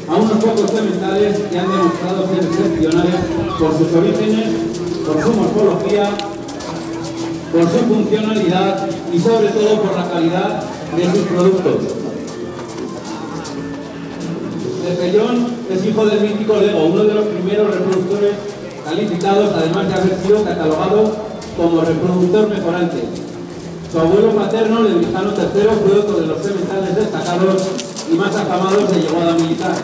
a unos pocos sementales que han demostrado ser excepcionales por sus orígenes, por su morfología, por su funcionalidad y sobre todo por la calidad de sus productos. Cepellón es hijo del mítico Lego, uno de los primeros reproductores calificados, además de haber sido catalogado como reproductor mejorante. Su abuelo paterno, Lebrigano III, fue otro de los sementales destacados y más afamados de yeguada militar.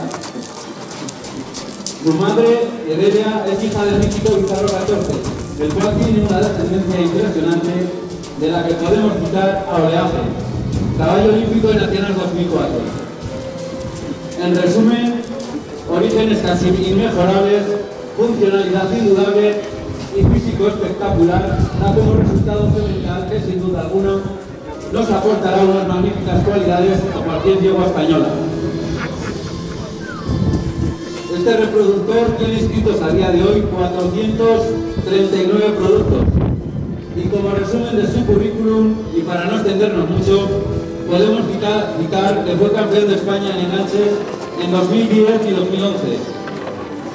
Su madre, Ederia, es hija del mítico Bizarro 14, el cual tiene una descendencia impresionante de la que podemos citar a Oleaje, caballo olímpico y nacional 2004. En resumen, orígenes casi inmejorables, funcionalidad indudable y físico espectacular, da como resultado semental que sin duda alguna nos aportará unas magníficas cualidades a cualquier yegua española. Este reproductor tiene inscritos a día de hoy 439 productos y como resumen de su currículum, y para no extendernos mucho, podemos citar que fue campeón de España en enganches en 2010 y 2011,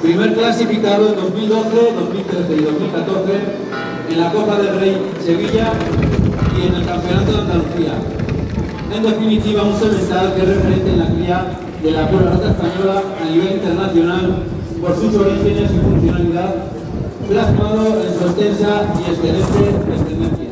primer clasificado en 2012, 2013 y 2014 en la Copa del Rey Sevilla y en el Campeonato de Andalucía. En definitiva, un semental que es referente en la cría de la pura raza española a nivel internacional por sus orígenes y funcionalidad, plasmado en su extensa y excelente descendencia.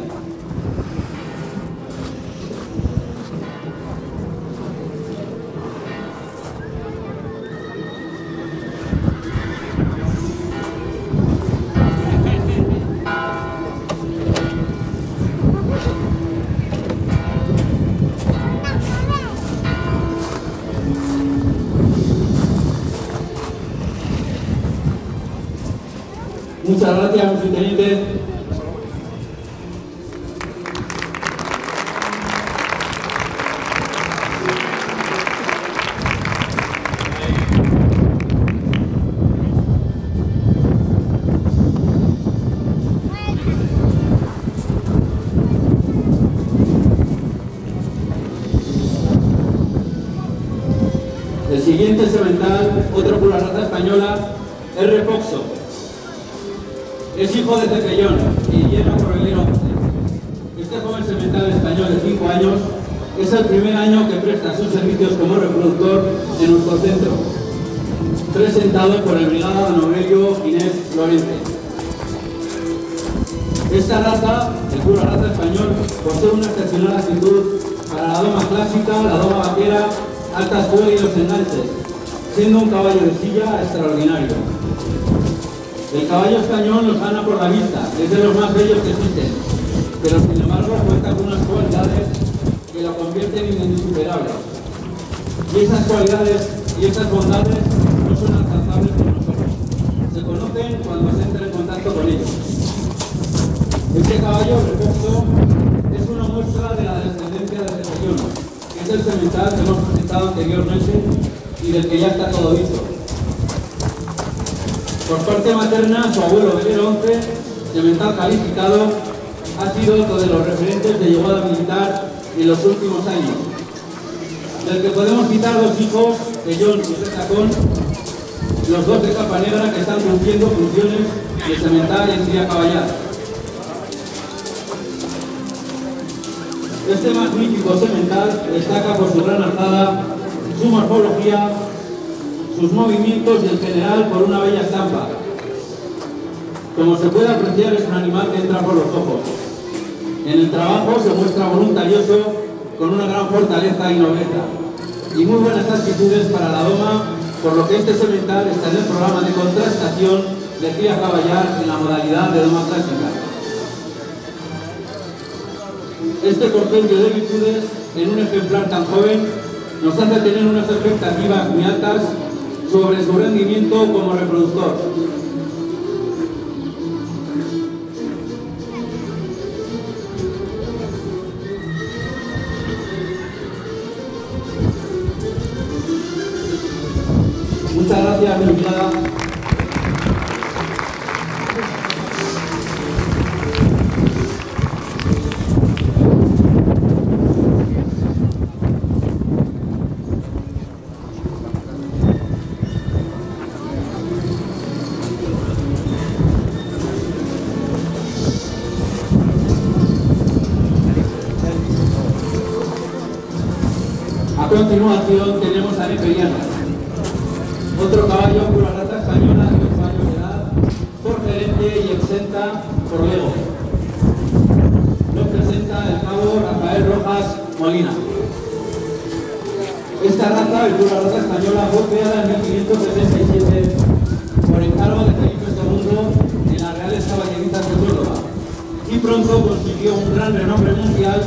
Muchas gracias, subteniente. El siguiente semental, otro pura raza española, es Refoxo. Es hijo de Cepellón y llena por el hilo 11. Este joven semental español de 5 años es el primer año que presta sus servicios como reproductor en nuestro centro, presentado por el brigada don Aurelio Ginés Lorente. Esta raza, el pura raza español, posee una excepcional actitud para la doma clásica, la doma vaquera, alta escuela y los enganches, siendo un caballo de silla extraordinario. El caballo español nos gana por la vista, es de los más bellos que existen, pero sin embargo cuenta con unas cualidades que lo convierten en insuperables. Y esas cualidades y esas bondades no son alcanzables por nosotros, se conocen cuando se entra en contacto con ellos. Este caballo, Refoxo, es una muestra de la descendencia de Cepellón, que es el semental que hemos presentado anteriormente y del que ya está todo dicho. Por parte materna, su abuelo Belero 11, semental calificado, ha sido otro de los referentes de yeguada militar en los últimos años. del que podemos citar dos hijos de John y Retacón, los dos de capa negra que están cumpliendo funciones de semental en Cría Caballar. Este magnífico semental destaca por su gran alzada, su morfología, sus movimientos y en general por una bella estampa. Como se puede apreciar, es un animal que entra por los ojos. En el trabajo se muestra voluntarioso, con una gran fortaleza y nobleza, y muy buenas actitudes para la doma, por lo que este semental está en el programa de contrastación de Cría Caballar en la modalidad de doma clásica. Este compendio de virtudes, en un ejemplar tan joven, nos hace tener unas expectativas muy altas sobre su rendimiento como reproductor. Muchas gracias, mi invitada. A continuación tenemos a Neperiano, otro caballo pura raza española de 8 años de edad, por gerente y exenta por Lego. Nos presenta el cabo Rafael Rojas Molina. Esta raza, el pura raza española, fue creada en 1577 por encargo de Felipe II en las Reales Caballerizas de Córdoba y pronto consiguió un gran renombre mundial,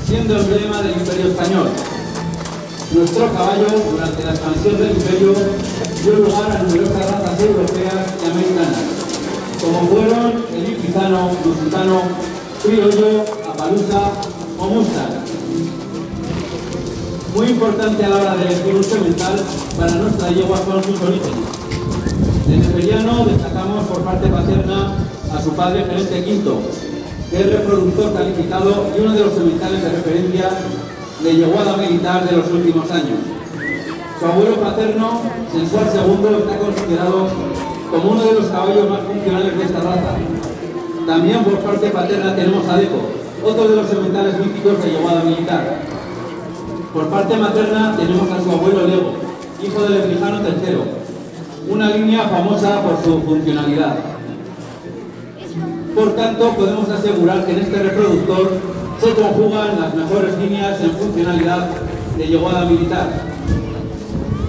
siendo emblema del Imperio Español. Nuestro caballo, durante la expansión del imperio, dio lugar a numerosas razas europeas y americanas, como fueron el iquizano, lusitano, criollo, apalusa o mustang. Muy importante a la hora de elegir un semental para nuestra yegua son sus orígenes. De Neperiano destacamos por parte paterna a su padre Gerente V, que es reproductor calificado y uno de los sementales de referencia de yeguada militar de los últimos años. Su abuelo paterno, Sensual II, está considerado como uno de los caballos más funcionales de esta raza. También por parte paterna tenemos a Deco, otro de los sementales míticos de yeguada militar. Por parte materna tenemos a su abuelo Lego, hijo del Lebrijano III, una línea famosa por su funcionalidad. Por tanto, podemos asegurar que en este reproductor se conjugan las mejores líneas en funcionalidad de yeguada militar.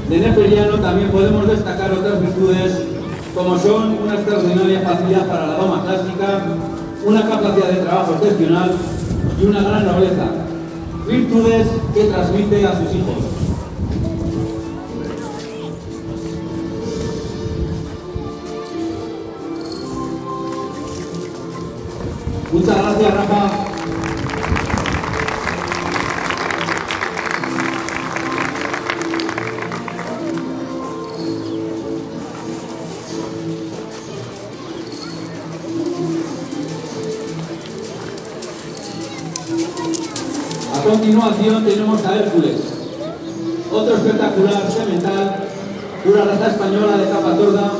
De Neperiano también podemos destacar otras virtudes como son una extraordinaria facilidad para la doma clásica, una capacidad de trabajo excepcional y una gran nobleza, virtudes que transmite a sus hijos. Muchas gracias, Rafa. A continuación tenemos a Hércules, otro espectacular semental, pura raza española de capa torda,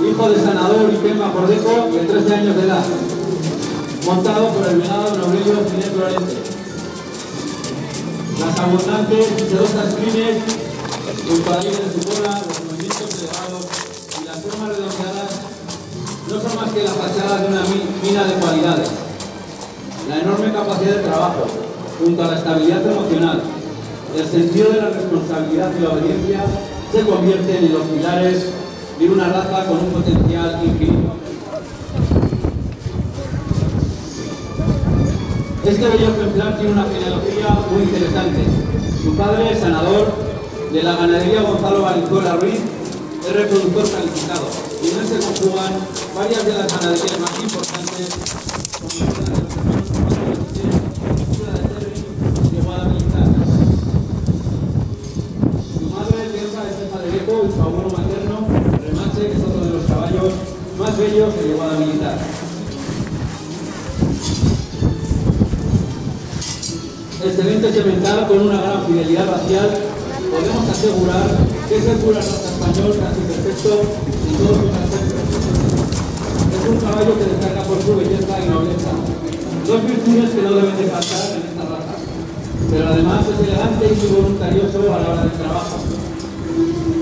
hijo de Sanador y Pemba por Deco, de 13 años de edad, montado por el venado novello Ginés Lorente. Las abundantes y sedosas crines, junto a la línea de su cola, los movimientos elevados y las formas redondeadas no son más que la fachada de una mina de cualidades. La enorme capacidad de trabajo, junto a la estabilidad emocional, el sentido de la responsabilidad y la obediencia, se convierten en los pilares de una raza con un potencial infinito. Este bello ejemplar tiene una genealogía muy interesante. Su padre, Sanador, de la ganadería Gonzalo Valenzuela Ruiz, es reproductor calificado, y en él se conjugan varias de las ganaderías más importantes, como la de y su abuelo materno, Remache, que es otro de los caballos más bellos de yeguada militar. excelente semental con una gran fidelidad racial, podemos asegurar que es el pura raza español casi perfecto en todos sus aspectos. Es un caballo que destaca por su belleza y nobleza, dos virtudes que no deben de faltar en esta raza, pero además es elegante y muy voluntarioso a la hora del trabajo.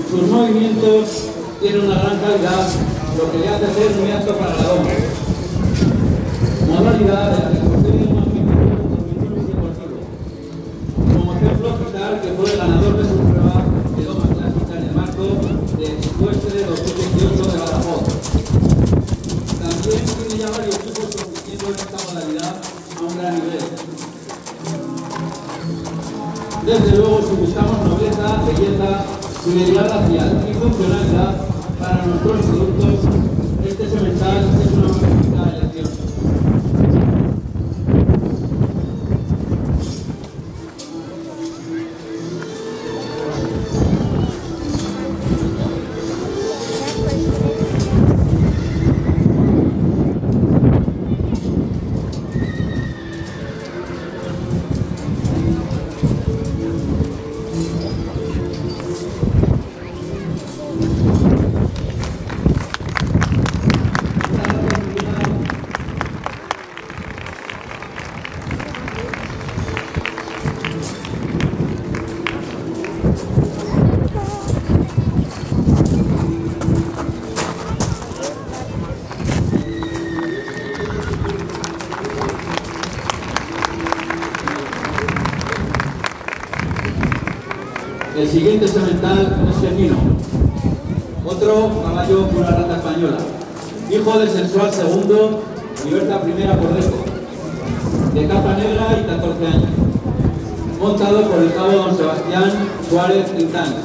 Sus movimientos tienen una gran calidad, lo que le hace ser muy apto para la doma. Modalidad de la que posee un magnífico deportivo. Como ejemplo citar que fue el ganador de su prueba de doma clásica en el marco de Ecuestre 2018 de Badajoz. También tiene ya varios equipos compitiendo en esta modalidad a un gran nivel. Desde luego, si buscamos nobleza, belleza, fidelidad racial y funcionalidad para nuestros productos, este semental es una magnífica elección. El siguiente semental es Pepino, otro caballo pura raza española, hijo del sensual segundo, Libertad Primera por Deco, de capa negra y 14 años, montado por el cabo don Sebastián Suárez Quintana.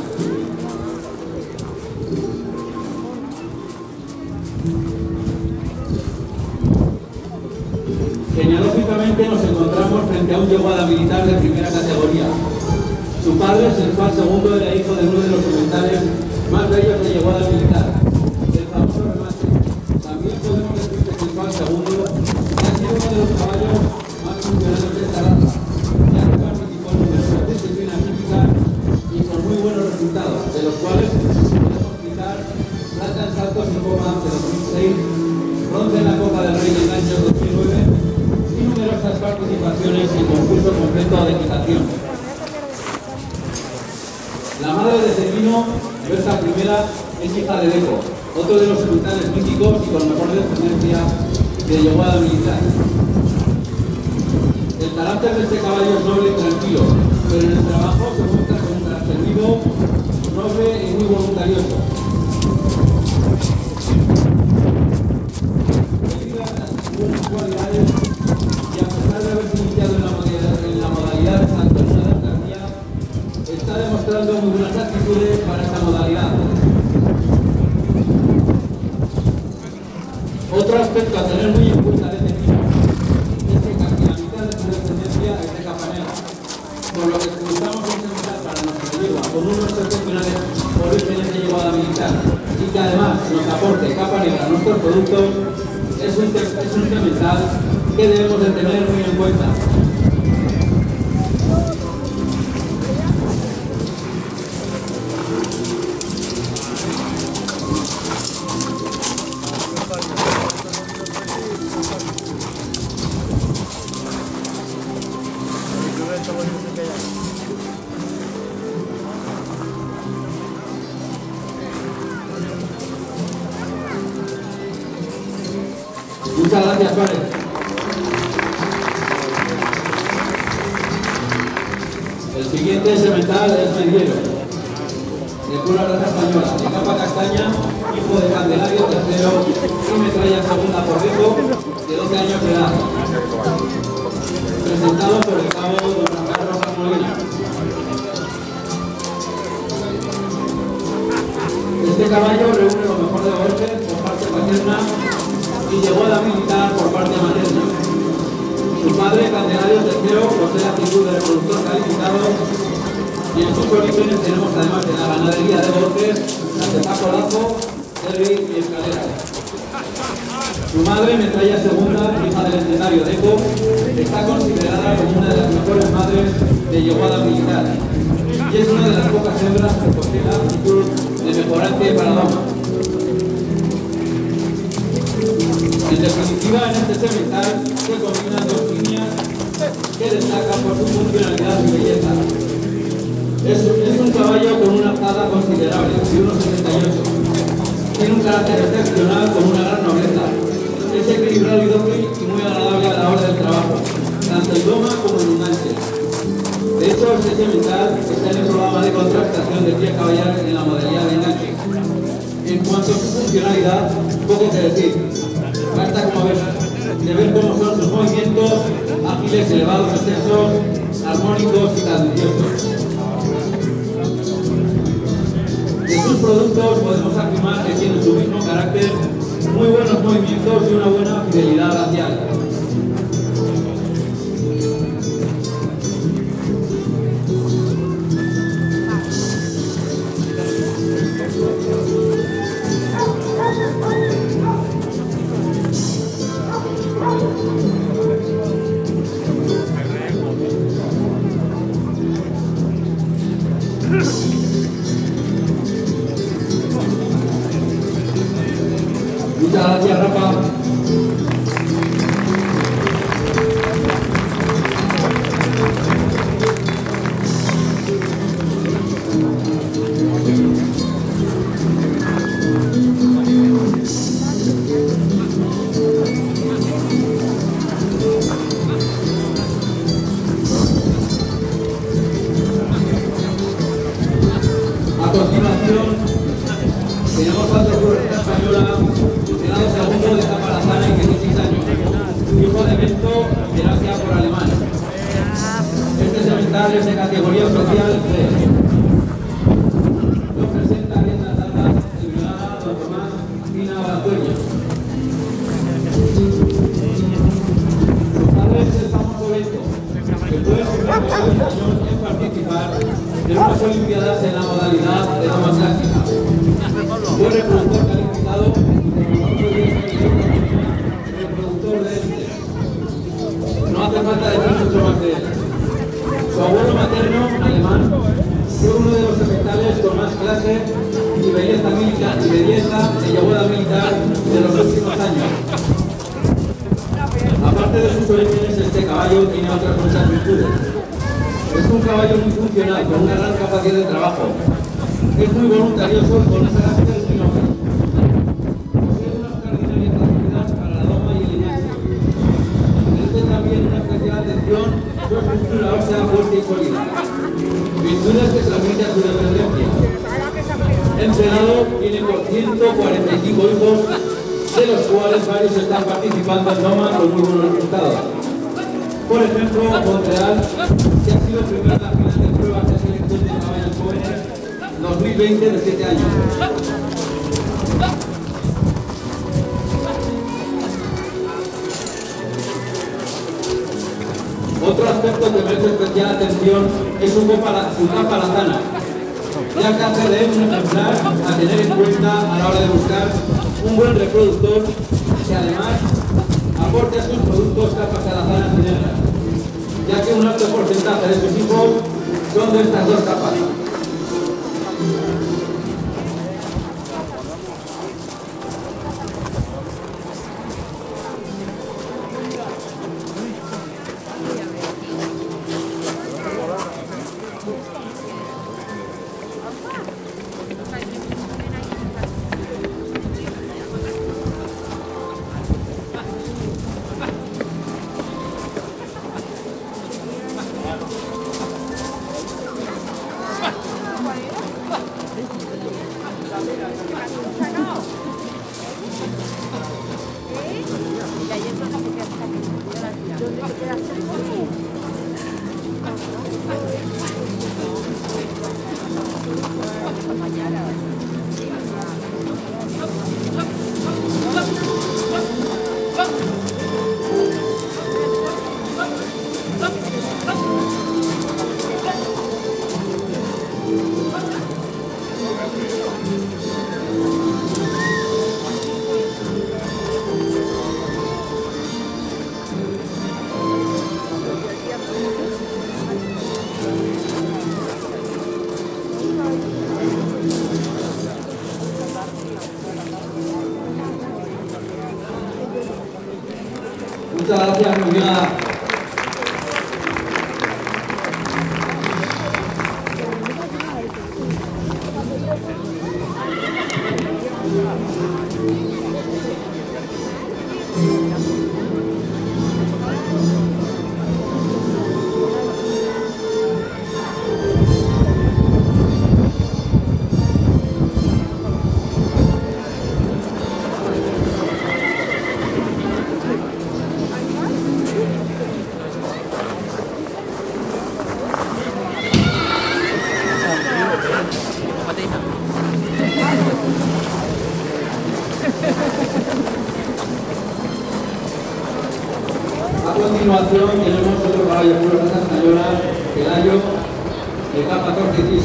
Genealógicamente nos encontramos frente a un yeguada militar de primera categoría. Su padre, sensual segundo, era hijo de uno de los sementales más bellos de yeguada militar, el famoso remate. También podemos decir que sensual segundo ha sido uno de los caballos más funcionales de esta raza, ya que participó en numerosas disciplinas hípicas y con muy buenos resultados, de los cuales podemos citar plata en saltos y copa de 2006, bronce en la Copa del Rey del año 2009 y numerosas participaciones en concurso completo de equitación. La madre de Pepino, Berta Primera, es hija de Deco, otro de los sementales míticos y con mejor descendencia de yeguada militar. El carácter de este caballo es noble y tranquilo, pero en el trabajo se muestra con un carácter vivo, noble y muy voluntarioso. Debido a estas buenas cualidades y a pesar de haberse iniciado en la modalidad de salto en una danzanía, está demostrando muy buenas actitudes para esta modalidad. Otro aspecto a tener muy en cuenta de este tipo es que casi la mitad de su descendencia es de capa negra, por lo que si buscamos un semental para nuestra yegua con unos excepcionales orígenes de yeguada militar y que además nos aporte capa negra a nuestros productos, es un semental que debemos de tener muy en cuenta. Muchas gracias, Suárez. El siguiente semental es Mediero, de pura raza española, de capa castaña, hijo de Candelario tercero y metralla segunda por Deco, de 12 años de edad. Presentado por el cabo don Juan Carlos Molina. Este caballo reúne lo mejor de Borges por parte paterna y yeguada militar por parte materna. Su padre, Candelario III, posee la actitud de reproductor calificado y en sus orígenes tenemos además de la ganadería de Borges, las de Paco Lazo, Terry y Escalera. Su madre, metralla segunda, hija del legendario Deco, está considerada como una de las mejores madres hembras que poseen la actitud de mejorante para la doma. En definitiva, en este semental se combinan dos líneas que destacan por su funcionalidad y belleza. Es un caballo con una alzada considerable, de 1,68. Tiene un carácter excepcional con una gran nobleza. Es equilibrado y dócil y muy agradable a la hora del trabajo, tanto en doma como en unanche. De hecho, este semental está en el programa de contratación de cría caballar en la modalidad de enganche. En cuanto a su funcionalidad, poco que decir. Basta como de ver cómo son sus movimientos, ágiles, elevados, extensos, armónicos y cadenciosos. De sus productos podemos afirmar que tienen su mismo carácter, muy buenos movimientos y una buena fidelidad racial. Muchas gracias, Rafa. A continuación, tenemos a otro curso española, grado segundo de Caparazana y 16 años, hijo de Bento, Gracia por alemán. Este semental es de categoría oficial 3. Nos presenta riendas largas, equilibrada, don Tomás, fina Balazueña. Su padre es el famoso Bento, que fue el primer caballo español en participar en unas Olimpiadas en la modalidad de doma clásica. Fue reproductor calificado reproductor de este. No hace falta decir mucho más de él. Su abuelo materno, alemán, fue uno de los sementales con más clase y belleza militar y llegada militar de los últimos años. Aparte de sus orígenes, este caballo tiene otras muchas virtudes. Es un caballo muy funcional, con una gran capacidad de trabajo. Es muy voluntarioso con esa carácter muy noble. Posee una extraordinaria facilidad para la doma y el enganche. Merece también una especial atención su estructura ósea fuerte y sólida. Virtudes que transmite a su descendencia. Entrenado, tiene por 145 hijos, de los cuales varios están participando en doma con muy buenos resultados. Por ejemplo, Montreal, que ha sido primero en la final de pruebas de selección de caballos jóvenes 2020 de 7 años. Otro aspecto que merece especial atención es su caparazana, ya que hace de él un ejemplar a tener en cuenta a la hora de buscar un buen reproductor que además aporte a sus productos caparazanas y negras, ya que un alto porcentaje de sus hijos son de estas dos capas.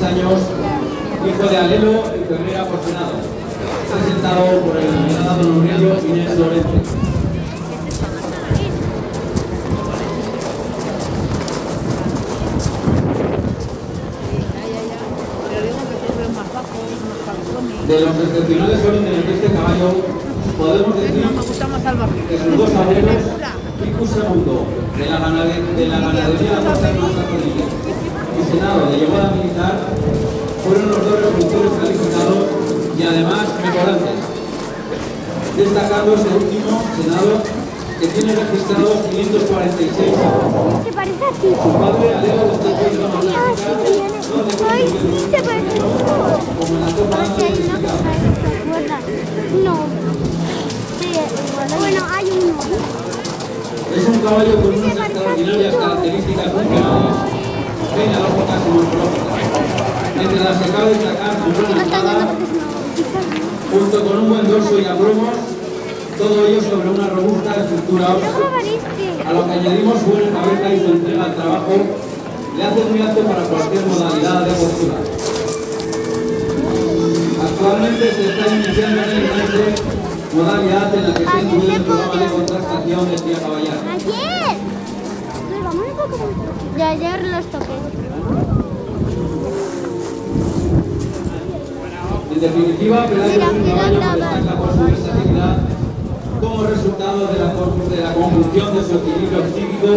6 años, hijo de Alelo y Ferreira por Senado, presentado por el diputado honorario Inés Lorente. De los excepcionales orígenes de este caballo, podemos decir que sus dos abuelos, Ficus II, de la ganadería materna católica y Senado de llegada militar, fueron los dos reproductores calificados y además mejorantes, destacando este último, Senado, que tiene registrados 546 hijos. ¿Te parece a ti? Su padre, Alelo, destacó en la Ay, sí, te parece a como en la Copa ti. No. Sí, bueno, hay uno. Es un caballo con unas extraordinarias características funcionales, genealógicas y morfológicas, entre las que cabe destacar su buena entrada, junto con un buen dorso y abrumos, todo ello sobre una robusta estructura ósea. A lo que añadimos su buena cabeza y su entrega al trabajo, le hace muy apto para cualquier modalidad deportiva. Actualmente se está iniciando en el modalidad en la que se incluye el programa de contratación de Tía Caballar. ¡Ayer! Pues vamos un poco. De ayer los toqué. En definitiva, Pelayo es un caballo que destaca por su versatilidad como resultado de la conjunción de su equilibrio psíquico,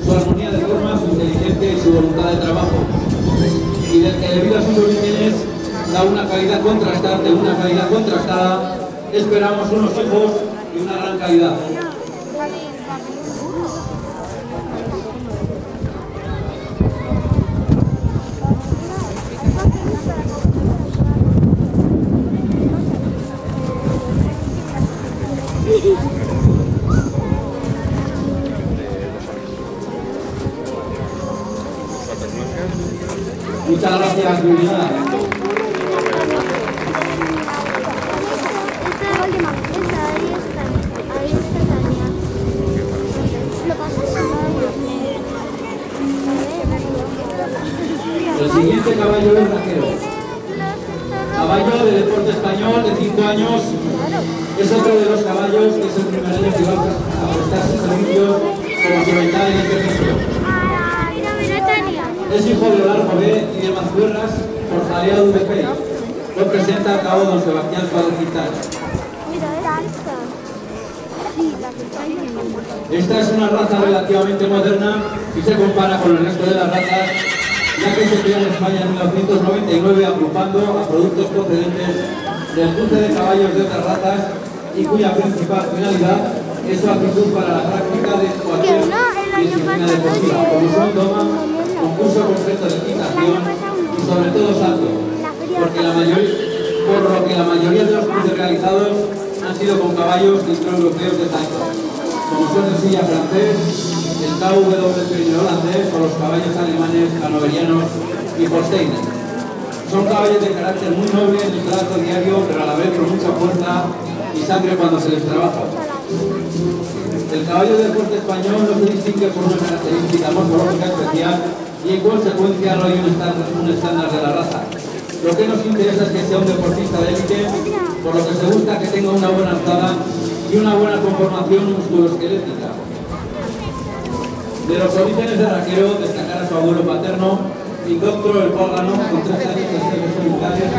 su armonía de forma, su inteligencia y su voluntad de trabajo, y del que debido a sus orígenes da una calidad contrastada, esperamos unos hijos y una gran calidad. Muchas gracias, Viviana. Esta es la última. Ahí está Tania. ¿Lo pasas? El siguiente caballo es Raquero. Caballo de deporte español de 5 años. Es otro de los caballos que es el primer año que va a prestarse servicios como semental en este centro. Es hijo de Largo B y de Mazcuerras por Jalea UDP. Lo presenta a cabo don Sebastián Suárez Quintana. Esta es una raza relativamente moderna y se compara con el resto de las razas, ya que se creó en España en 1999 agrupando a productos procedentes del cruce de caballos de otras razas y cuya principal finalidad es su actitud para la práctica de cualquier disciplina deportiva, como son doma, concurso completo de equitación y sobre todo salto, por lo que la mayoría de los cruces realizados han sido con caballos intraeuropeos de salto, como son el silla francés, el KWP holandés o los caballos alemanes, hanoverianos y holsteiner. Son caballos de carácter muy noble en el trato diario, pero a la vez con mucha fuerza y sangre cuando se les trabaja. El caballo del deporte español no se distingue por una característica morfológica especial y en consecuencia no hay un estándar de la raza. Lo que nos interesa es que sea un deportista de élite, por lo que se busca que tenga una buena alzada y una buena conformación musculoesquelética. De los orígenes de Raquero, destacar a su abuelo paterno, Indoctro el Pórgano, con 3 años de servicios militares,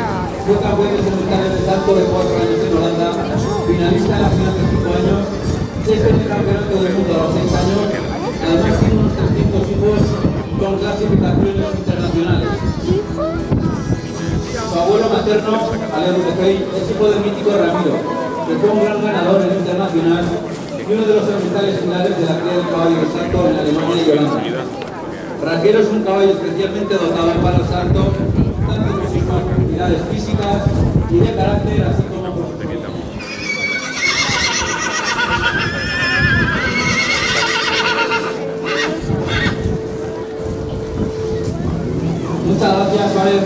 fue campeón de sementales de salto de 4 años en Holanda, finalista en la final de 5 años, 6 veces campeonato del mundo a los 6 años, además tiene unos 300 hijos con clasificaciones internacionales. Su abuelo materno, Aleo Tejei, es hijo del mítico Ramiro, que fue un gran ganador en el internacional y uno de los orbitales pilares de la cría del caballo de salto en Alemania y Holanda. Raquero es un caballo especialmente dotado para el salto, tanto por sus capacidades físicas y de carácter, así como por sus orígenes. Muchas gracias, Suárez.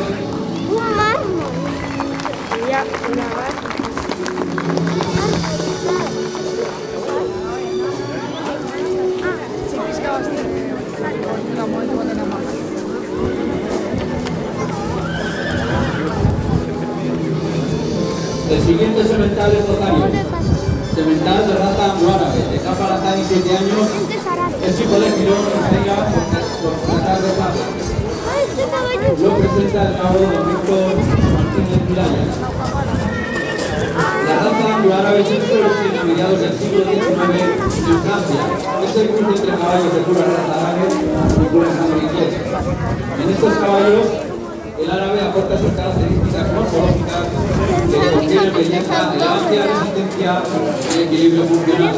Siguiente semental es Otario. Semental de raza anglo-árabe, de capa Lazani 7 años, es hijo de Girón y Seiga por tratar de plata. Lo presenta el cabo Domingo Martínez Miralles. La raza anglo-árabe se introdujo a mediados del siglo XIX en Francia. Es el cruce entre caballos de pura raza árabe y pura sangre inglesa. En estos caballos, el árabe aporta sus características morfológicas que le confieren belleza, elegancia, resistencia y equilibrio funcional.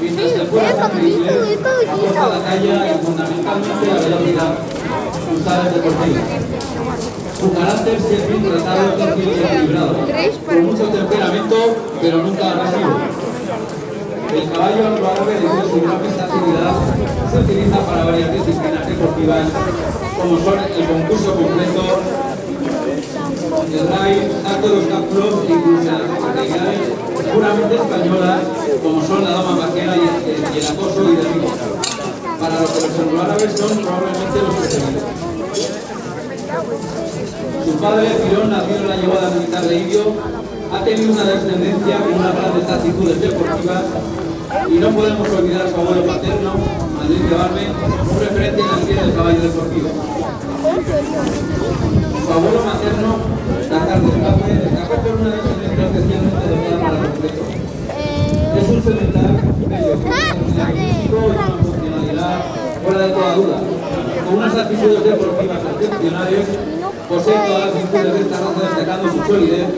Mientras que el pura sangre inglés aporta la talla y fundamentalmente la velocidad usada en deportiva. Su carácter siempre tratado, dócil y equilibrado, con mucho temperamento, pero nunca agresivo. El caballo anglo-árabe, debido a su gran versatilidad, se utiliza para varias disciplinas deportivas, como son el concurso completo, el raid, salto de obstáculos e incluso las actividades puramente españolas, como son la dama vaquera y el acoso y derribo, para lo que los anglo-árabes son probablemente los preferidos. Su padre, Girón, nacido en la llegada militar de Ibio, ha tenido una descendencia con unas grandes actitudes deportivas y no podemos olvidar a su abuelo paterno, Madrid de Barbe, un referente en la esquina del caballo deportivo. Su abuelo materno, Dakar del Café, destacó por una descendencia especialmente dotada para los retos. Es un semental bello, con una funcionalidad fuera de toda duda, con unas actitudes deportivas excepcionales. Posee todas las virtudes de esta raza, destacando su solidez,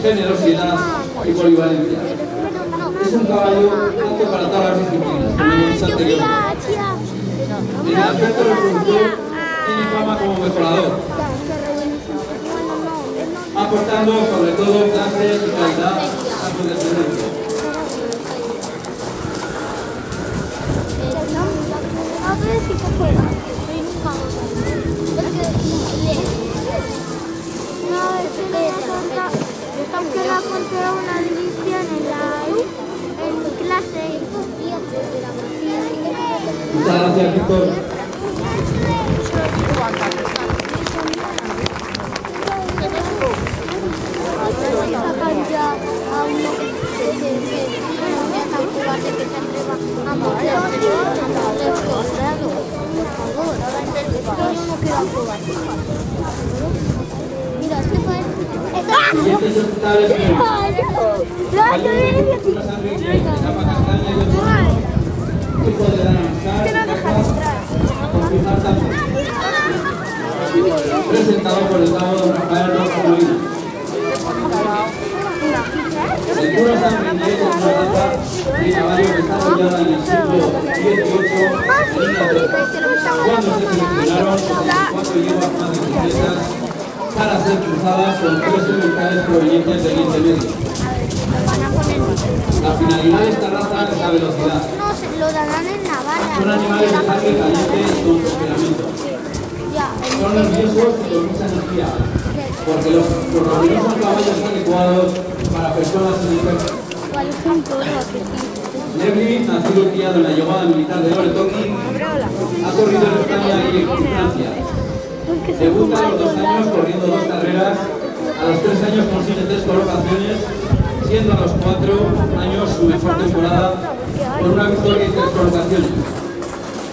generosidad y polivalencia. Es un caballo apto para todas las disciplinas, como hemos dicho anteriormente. En el aspecto reproductor tiene fama como mejorador, aportando sobre todo clase y calidad a su descendencia. Que la encontré una división en clase. Muchas gracias, Víctor. Siguientes ejemplares que una sangre inglesa de capa castaña y otro hijo de Dan Ansar, presentado por el cabo don Rafael Rojo Molina. El puro sangre inglés es una raza de caballo desarrollada en el siglo XVIII en Inglaterra, cuando se seleccionaron 64 yeguas más bicicletas para ser cruzadas con 3 sementales provenientes del Oriente Medio. La finalidad de esta raza es la velocidad. Son animales de sangre caliente y con temperamento. Son nerviosos y con mucha energía, porque los ruminosos son caballos adecuados para personas sin defecto. Lebri, nacido y criado en la llegada militar de Loreto-King, ha corrido en España y en Francia. Debuta a los 2 años corriendo 2 carreras, a los 3 años consigue 3 colocaciones, siendo a los 4 años su mejor temporada con una victoria y 3 colocaciones.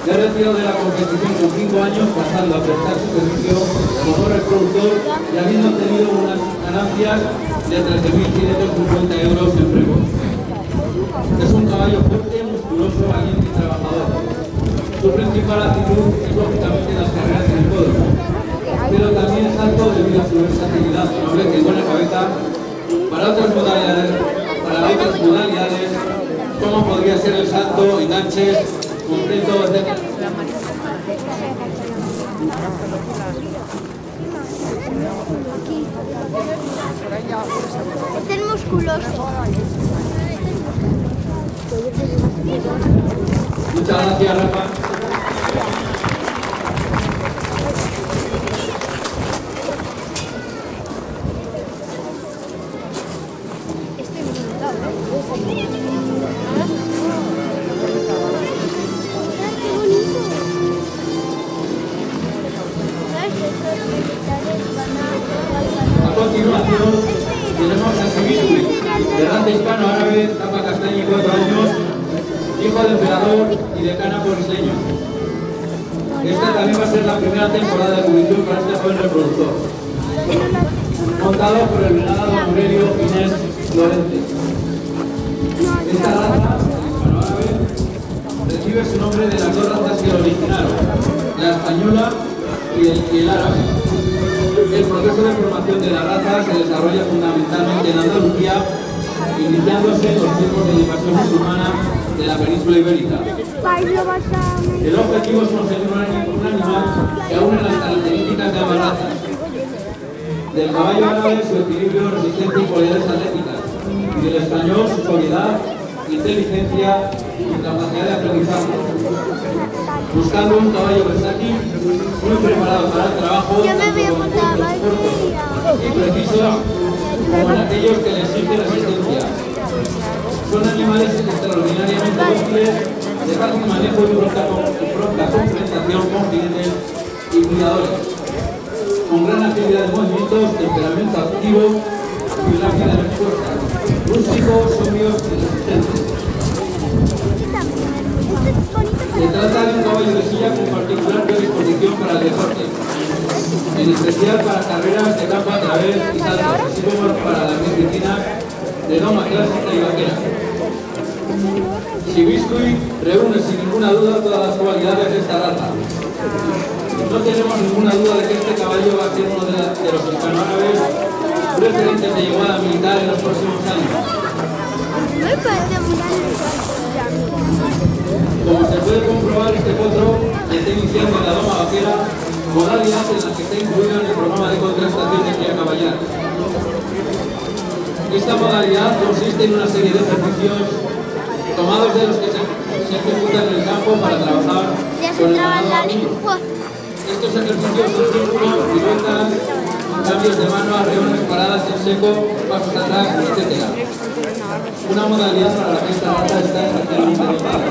Se ha retirado de la competición con 5 años, pasando a prestar su servicio como reproductor y habiendo obtenido unas ganancias de 13.550 euros en premios. Es un caballo fuerte, musculoso, valiente y trabajador. Su principal actitud es lógicamente las carreras en el podio, pero también es alto debido a su versatilidad, nobleza y buena cabeza para otras modalidades, como podría ser el salto, enganches, completo, etc. Es el musculoso. Muchas gracias, Rafa. A continuación tenemos a Sibiscuit. de raza hispano-árabe, capa castaña y 4 años, hijo de emperador y decana porriseño. Esta también va a ser la primera temporada de publicación para este joven reproductor. Montado por el venado Aurelio Inés Lorente. Esta raza, hispano-árabe, recibe su nombre de las dos razas que lo originaron, la española y el árabe. El proceso de formación de la raza se desarrolla fundamentalmente en Andalucía, iniciándose en los tiempos de invasión musulmana de la península ibérica. El objetivo es conseguir un animal que aúne las características de ambas razas. Del caballo árabe su equilibrio, resistencia y cualidades atléticas, y del español su sobriedad, inteligencia y capacidad de aprendizaje. Buscando un caballo versátil, muy preparado para el trabajo, y precisos como en aquellos que le exigen resistencia. Son animales extraordinariamente dóciles, de fácil manejo y pronta confrontación con jinetes y cuidadores, con gran actividad de movimientos, temperamento activo y rápida respuesta, rústicos, sobrios y resistentes. Se trata de un caballo de silla con particular predisposición para el deporte, en especial para carreras de campo a través y saltos, así como para las disciplinas de doma clásica y vaquera. Sibiscuit reúne sin ninguna duda todas las cualidades de esta raza. No tenemos ninguna duda de que este caballo va a ser uno de los hispano-árabes referentes de llegada militar en los próximos años. Como se puede comprobar, este potro está iniciando en la doma vaquera, modalidad en la que está incluido en el programa de contrastación de cría caballar. Esta modalidad consiste en una serie de ejercicios tomados de los que se ejecutan en el campo para trabajar con el ganado vacuno. Estos ejercicios son círculos, piruetas, cambios de mano, arreones, paradas en seco, pasos atrás, etc. Una modalidad para la que esta raza está exactamente dotada.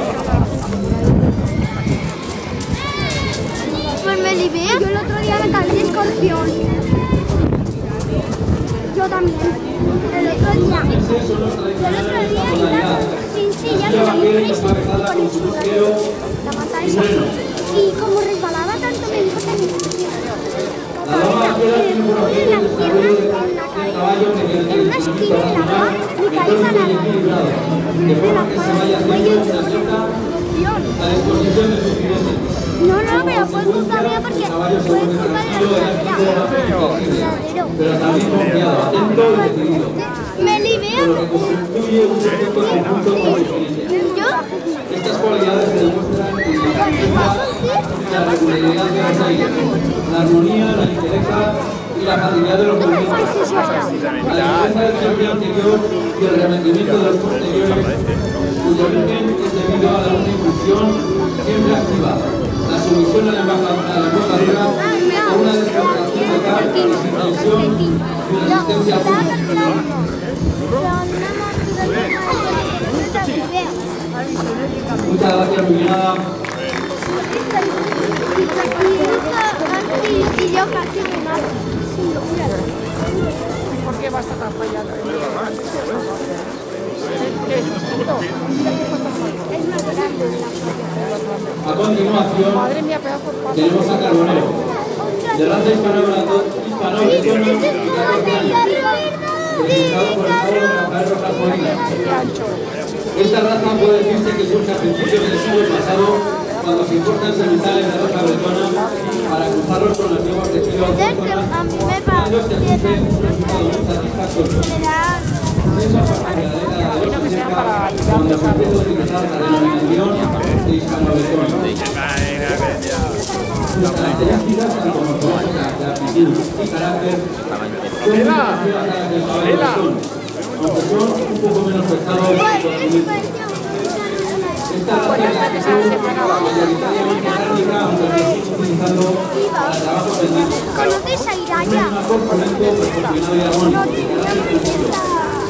Pues me libré. Yo el otro día me caí de escorpión. Yo también. El otro día. Sin silla, me caí de escorpión con el churrero. La mata esa. Y como resbalaba tanto me dijo que me la doma vaquera tiene un proceso de desarrollo del caballo mediante el entrenamiento racional, metódico y equilibrado, de forma que se vaya haciendo una seta a disposición de sus jinetes. No, pero fue culpa mía porque fue culpa de la pero también confiado, atento y decidido. Me libré. Por lo que constituye un perfecto conjunto con el jinete. Estas cualidades se demuestran en la paciencia y la regularidad de los aires, la armonía, la ligereza y la facilidad de los movimientos. La ligereza del cambio anterior y el remetimiento de los posteriores, cuyo origen es debido a una impulsión siempre activa, la sumisión a la embocadura o una descontracción total, la desintensión y la resistencia a punto. Muchas gracias, Miguelada. Y yo casi me mato. ¿Por qué va a estar tan fallado? A continuación, tenemos a Carbonero, de raza hispano-bretona, presentado por el joven Rafael Rojas Molina. Esta raza puede decirse que surge a principios del siglo pasado, cuando se importan sementales de raza bretona para cruzarlos con las yeguas de estilo autóctonas, dando que cumplen un resultado muy satisfactorio. Eso a partir de la década de los 60, cuando se empezó a utilizar la denominación de hispano-bretona. Sus características, tanto morfológicas, de aptitud y carácter, son muy parecidas a las del caballo bretón, aunque son un poco menos pesados y corpulentos. Esta raza es la que se usa mayoritariamente técnica, aunque se sigue utilizando para trabajos en disco. ¿Conoces a Iraya? Es un corpulento proporcionado y armónico, de carácter tranquilo.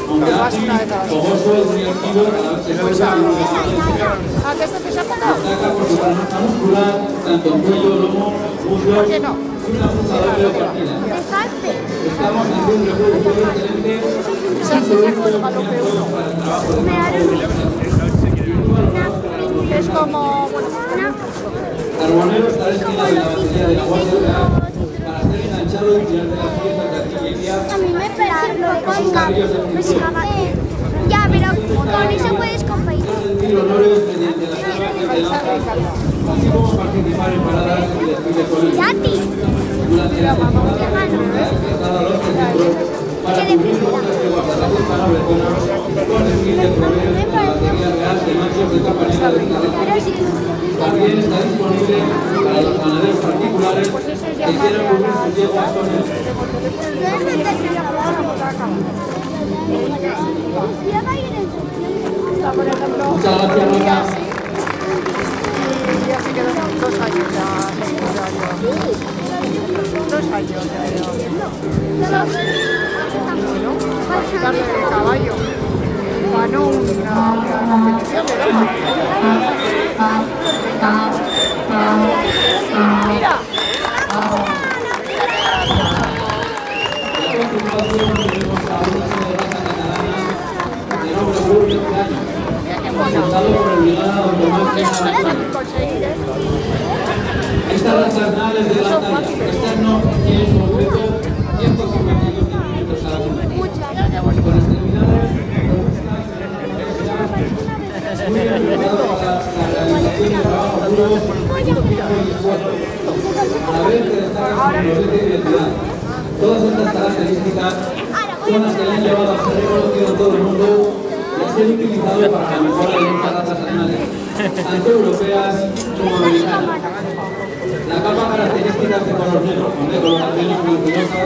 Aunque ágil, fogoso y muy activo, cada vez se esfuerza en un destaca por su fuerza muscular, tanto en cuello, lomo, muslos y una fuerza doble o partida. Está Estamos ante un reproductor excelente, un producto para el trabajo de Es como, bueno, Carbonero estará esquinado en la batería de la Guardia Real para ser enganchado y tirar de las piezas de artillería. a mí me parece ya, pero con eso puedes competir. Sentir honores mediante las armas de lanza, así como participar en paradas y desfiles políticos. Durante la temporada de la desplazada a los centros para cubrir rutas de guardarraces para Bretona con el fin de proveer la batería real de machos de campanera de esta región. También está disponible para los ganaderos particulares que quieran cubrir sus yeguas con el... Muchas gracias, Rosa. Ya se quedó 2 años ya. 2 años ya. Darle de caballo. Ganó una competición de doma. Mira. Presentado por el brigada Don Tomás Quena. Esta raza carnal es de la talla. Externo tiene en concreto 152 centímetros cada uno. Con extremidades muy bien preparados para la realización de trabajo duro, tiempo y esfuerzo. A la vez que destacan su colorete y identidad. Todas estas características son las que le han llevado a ser reconocido en todo el mundo y a ser utilizado para la mejora de estas razas animales, tanto europeas como americanas. La capa característica es de color negro, con decoloraciones blanquinosas,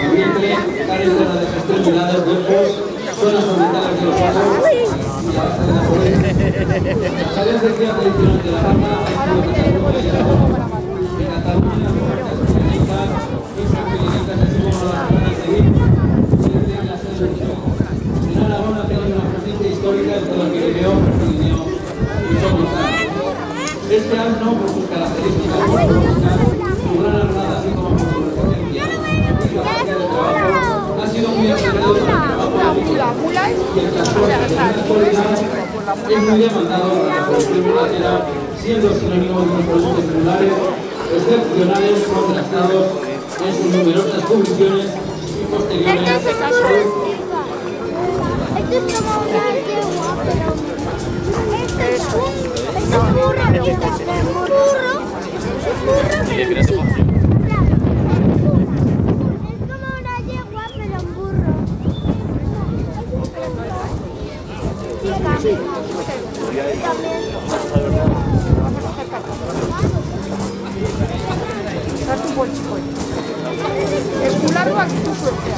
el vientre, cara interna de extremidades, huecos, zonas orbitales de los ojos y la base de la coleta. La carencia tradicional de la raza es lo que se puede llegar en Cataluña, las pirinecas, así como las ranas de Guim, en Aragón ha tenido una presencia histórica en todo el Pirineo y Somontano. Este asno, por sus características morfológicas, su gran armada, así como por su resistencia y capacidad de trabajo, ha sido muy apreciado en el trabajo agrícola y el transporte de la actualidad es muy demandado por la producción mulatera, siendo sinónimo de unos productos celulares excepcionales, contrastados en sus numerosas publicaciones y posteriores. Esto es como una yegua, pero esto es un burro, pero es como una yegua, pero un burro. Sí, también. Es muy largo aquí tu suerte.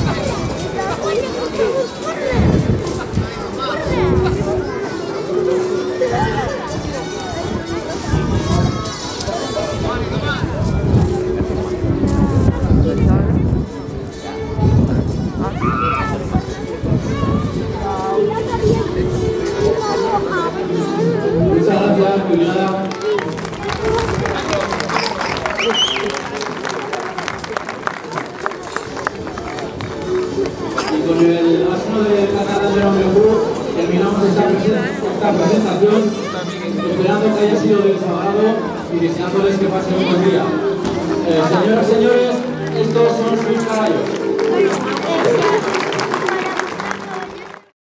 Muchas gracias, cuñada. Y con el asno de Canadá de Hombre terminamos esta presentación, esperando que haya sido de su agrado y deseándoles que pasen un buen día. Señoras y señores, estos son sus caballos.